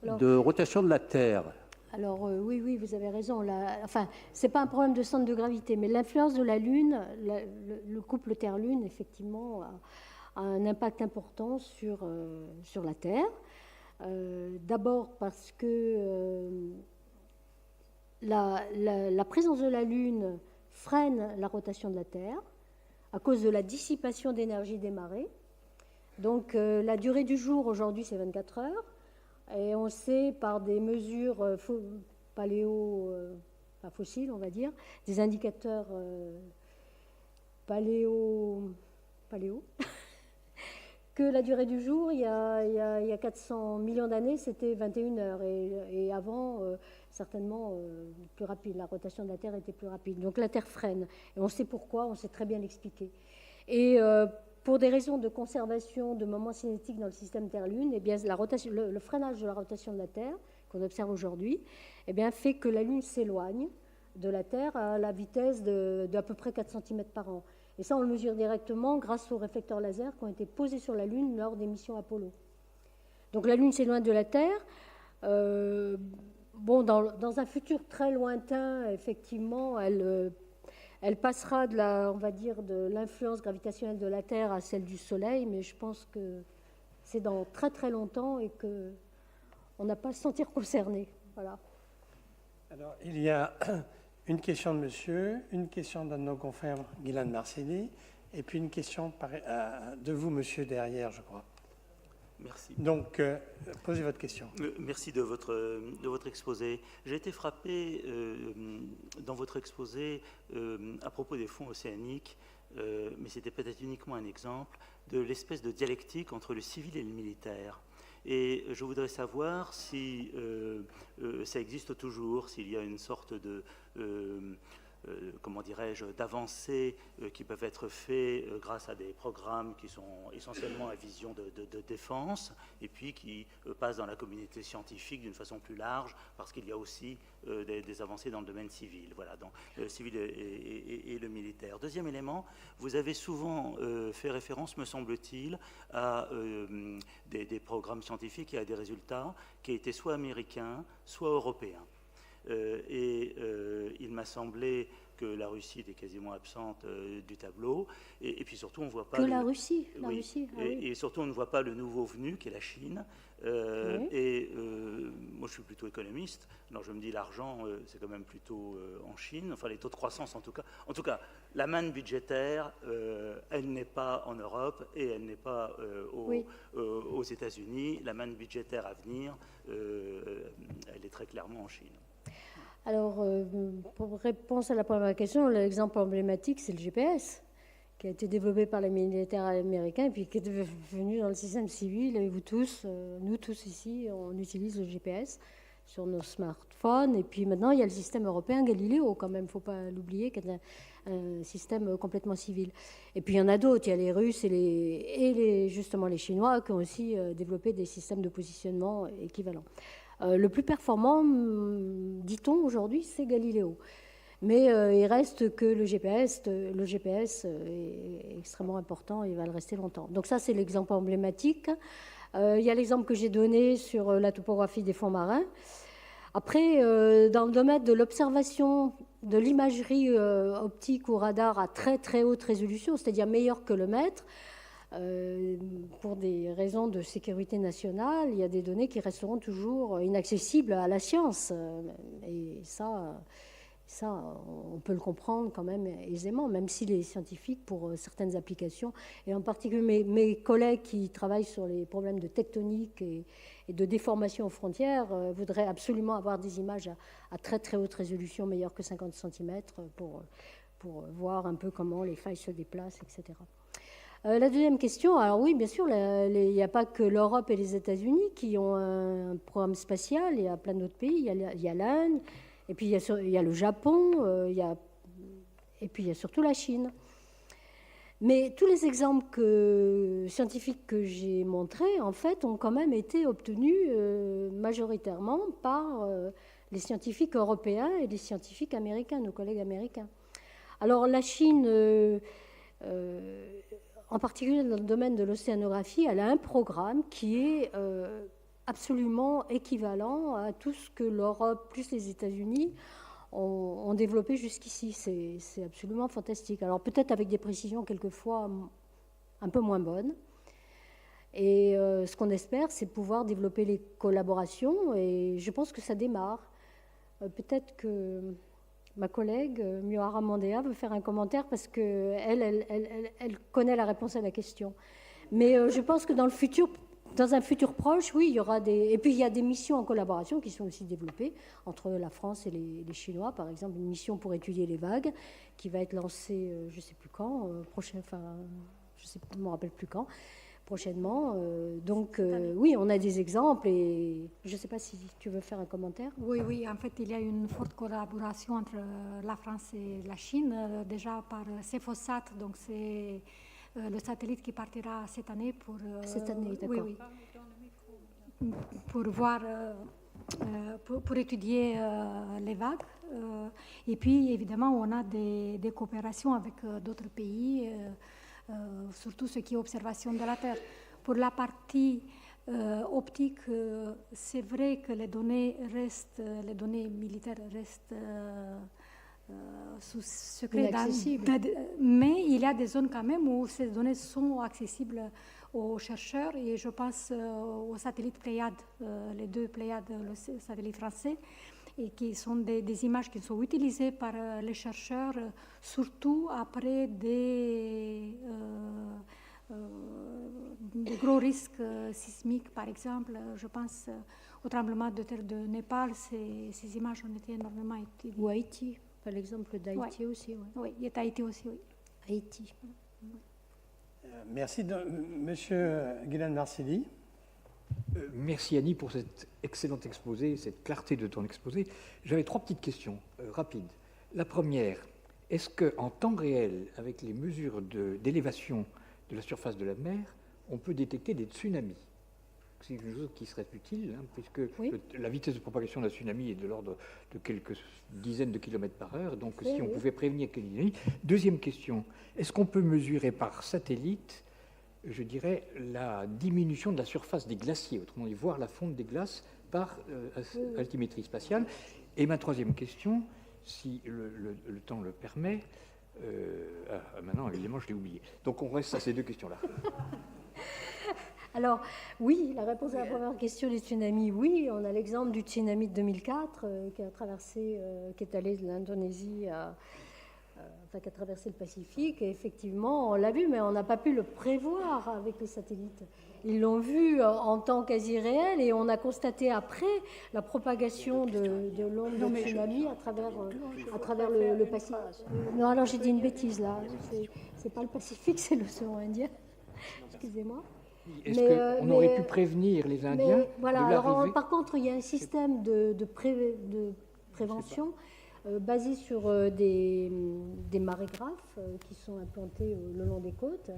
de rotation de la Terre ? Alors oui, vous avez raison. Enfin, ce n'est pas un problème de centre de gravité, mais l'influence de la Lune, le couple Terre-Lune, effectivement, a un impact important sur la Terre. D'abord parce que la présence de la Lune freine la rotation de la Terre à cause de la dissipation d'énergie des marées. Donc la durée du jour aujourd'hui c'est 24 heures et on sait par des mesures fossiles, on va dire, des indicateurs paléo que la durée du jour, il y a 400 millions d'années, c'était 21 heures. Et avant, certainement, plus rapide. La rotation de la Terre était plus rapide. Donc la Terre freine. Et on sait pourquoi, on sait très bien l'expliquer. Et pour des raisons de conservation de moments cinétiques dans le système Terre-Lune, eh bien, le freinage de la rotation de la Terre, qu'on observe aujourd'hui, eh bien, fait que la Lune s'éloigne de la Terre à la vitesse d'à peu près 4 cm par an. Et ça, on le mesure directement grâce aux réflecteurs laser qui ont été posés sur la Lune lors des missions Apollo. Donc la Lune s'éloigne de la Terre. Dans un futur très lointain, effectivement, elle passera de l'influence gravitationnelle de la Terre à celle du Soleil, mais je pense que c'est dans très très longtemps et qu'on n'a pas à se sentir concerné. Voilà. Alors, il y a une question de monsieur, une question d'un de nos confrères, Guylaine Marcelli, et puis une question de vous, monsieur, derrière, je crois. Merci. Donc, posez votre question. Merci de votre exposé. J'ai été frappé dans votre exposé à propos des fonds océaniques, mais c'était peut-être uniquement un exemple, de l'espèce de dialectique entre le civil et le militaire. Et je voudrais savoir si ça existe toujours, s'il y a une sorte de comment dirais-je, d'avancées qui peuvent être faites grâce à des programmes qui sont essentiellement à vision de défense et puis qui passent dans la communauté scientifique d'une façon plus large parce qu'il y a aussi des avancées dans le domaine civil, voilà, dans le civil et le militaire. Deuxième élément, vous avez souvent fait référence, me semble-t-il, à des programmes scientifiques et à des résultats qui étaient soit américains, soit européens. Il m'a semblé que la Russie était quasiment absente du tableau. Et puis surtout, on ne voit pas... Que la Russie, oui. Russie. Ah, et surtout, on ne voit pas le nouveau venu, qui est la Chine. Moi, je suis plutôt économiste. Alors, je me dis, l'argent, c'est quand même plutôt en Chine. Enfin, les taux de croissance, en tout cas. En tout cas, la manne budgétaire, elle n'est pas en Europe et elle n'est pas aux États-Unis. La manne budgétaire à venir, elle est très clairement en Chine. Alors, pour réponse à la première question, l'exemple emblématique, c'est le GPS, qui a été développé par les militaires américains et puis qui est devenu dans le système civil. Et vous tous, nous tous ici, on utilise le GPS sur nos smartphones. Et puis maintenant, il y a le système européen Galileo, quand même, il ne faut pas l'oublier, qui est un système complètement civil. Et puis il y en a d'autres, il y a les Russes et justement les Chinois qui ont aussi développé des systèmes de positionnement équivalents. Le plus performant, dit-on aujourd'hui, c'est Galileo. Mais il reste que le GPS est extrêmement important et il va le rester longtemps. Donc ça, c'est l'exemple emblématique. Il y a l'exemple que j'ai donné sur la topographie des fonds marins. Après, dans le domaine de l'observation de l'imagerie optique ou radar à très très haute résolution, c'est-à-dire meilleure que le mètre, pour des raisons de sécurité nationale, il y a des données qui resteront toujours inaccessibles à la science. Et ça, on peut le comprendre quand même aisément, même si les scientifiques, pour certaines applications, et en particulier mes collègues qui travaillent sur les problèmes de tectonique et de déformation aux frontières, voudraient absolument avoir des images à très très haute résolution, meilleures que 50 cm, pour voir un peu comment les failles se déplacent, etc. La deuxième question, alors oui, bien sûr, il n'y a pas que l'Europe et les États-Unis qui ont un programme spatial, il y a plein d'autres pays, il y a l'Inde, et puis il y a le Japon, et puis il y a surtout la Chine. Mais tous les exemples scientifiques que j'ai montrés, en fait, ont quand même été obtenus majoritairement par les scientifiques européens et les scientifiques américains, nos collègues américains. Alors la Chine... en particulier dans le domaine de l'océanographie, elle a un programme qui est absolument équivalent à tout ce que l'Europe plus les États-Unis ont développé jusqu'ici. C'est absolument fantastique. Alors peut-être avec des précisions quelquefois un peu moins bonnes. Et ce qu'on espère, c'est pouvoir développer les collaborations. Et je pense que ça démarre. Peut-être que... ma collègue, Miohara Mandea, veut faire un commentaire parce qu'elle connaît la réponse à la question. Mais je pense que dans un futur proche, oui, il y aura des... Et puis, il y a des missions en collaboration qui sont aussi développées entre la France et les Chinois. Par exemple, une mission pour étudier les vagues qui va être lancée, je ne sais plus quand, je ne me rappelle plus quand, prochainement. Donc, oui, on a des exemples et je ne sais pas si tu veux faire un commentaire. Oui, en fait, il y a une forte collaboration entre la France et la Chine, déjà par Cefosat, donc c'est le satellite qui partira cette année pour... cette année, d'accord. Oui. Pour voir... pour étudier les vagues. Et puis, évidemment, on a des coopérations avec d'autres pays, surtout ce qui est observation de la Terre. Pour la partie optique, c'est vrai que les données militaires restent sous secret, mais il y a des zones quand même où ces données sont accessibles aux chercheurs, et je pense aux satellites Pléiades, les deux Pléiades, le satellite français, et qui sont des images qui sont utilisées par les chercheurs, surtout après des gros risques sismiques, par exemple. Je pense au tremblement de terre de Népal, ces images ont été énormément utilisées. Ou Haïti, par l'exemple d'Haïti aussi. Oui, il y a Haïti aussi, oui. Haïti. Merci. Monsieur Guylaine Marcilly. Merci Annie pour cet excellent exposé, cette clarté de ton exposé. J'avais trois petites questions rapides. La première, est-ce qu'en temps réel, avec les mesures d'élévation de la surface de la mer, on peut détecter des tsunamis? C'est quelque chose qui serait utile, hein, puisque oui, la vitesse de propagation d'un tsunami est de l'ordre de quelques dizaines de kilomètres par heure. Donc si on pouvait prévenir quelques tsunamis. Deuxième question, est-ce qu'on peut mesurer par satellite, je dirais, la diminution de la surface des glaciers, autrement dit, voir la fonte des glaces par altimétrie spatiale? Et ma troisième question, si le temps le permet. Maintenant, évidemment, je l'ai oublié. Donc, on reste à ces deux questions-là. Alors, oui, la réponse à la première question des tsunamis, oui. On a l'exemple du tsunami de 2004 qui a traversé, qui est allé de l'Indonésie qui a traversé le Pacifique. Et effectivement, on l'a vu, mais on n'a pas pu le prévoir avec les satellites. Ils l'ont vu en temps quasi réel et on a constaté après la propagation de l'onde de tsunami à travers le Pacifique. Non, alors j'ai dit une bêtise là. C'est pas le Pacifique, c'est l'océan Indien. Excusez-moi. Est-ce qu'on aurait pu prévenir les Indiens voilà, de l'arrivée? alors, par contre, il y a un système de prévention basé sur des marégraphes qui sont implantés le long des côtes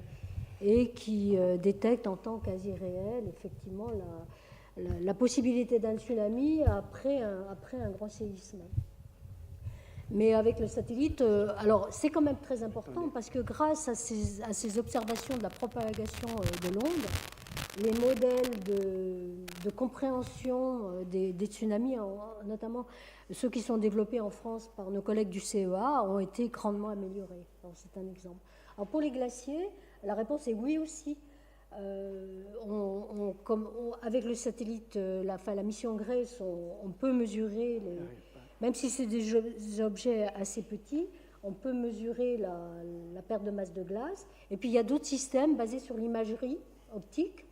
et qui détectent en temps quasi réel, effectivement, la possibilité d'un tsunami après un grand séisme. Mais avec le satellite, alors c'est quand même très important parce que grâce à ces observations de la propagation de l'onde, les modèles de compréhension des tsunamis, notamment ceux qui sont développés en France par nos collègues du CEA, ont été grandement améliorés. C'est un exemple. Alors pour les glaciers, la réponse est oui aussi. Avec le satellite, la mission GRACE, on peut mesurer même si c'est des objets assez petits, on peut mesurer la perte de masse de glace. Et puis, il y a d'autres systèmes basés sur l'imagerie optique.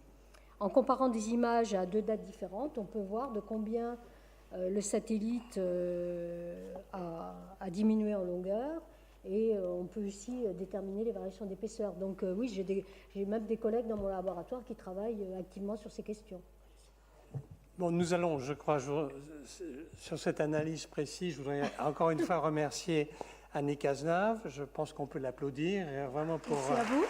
En comparant des images à deux dates différentes, on peut voir de combien le satellite a diminué en longueur. Et on peut aussi déterminer les variations d'épaisseur. Donc, oui, j'ai même des collègues dans mon laboratoire qui travaillent activement sur ces questions. Bon, nous allons, je crois, sur cette analyse précise, je voudrais encore une fois remercier Annick Cazenave. Je pense qu'on peut l'applaudir. Vraiment pour, merci à vous.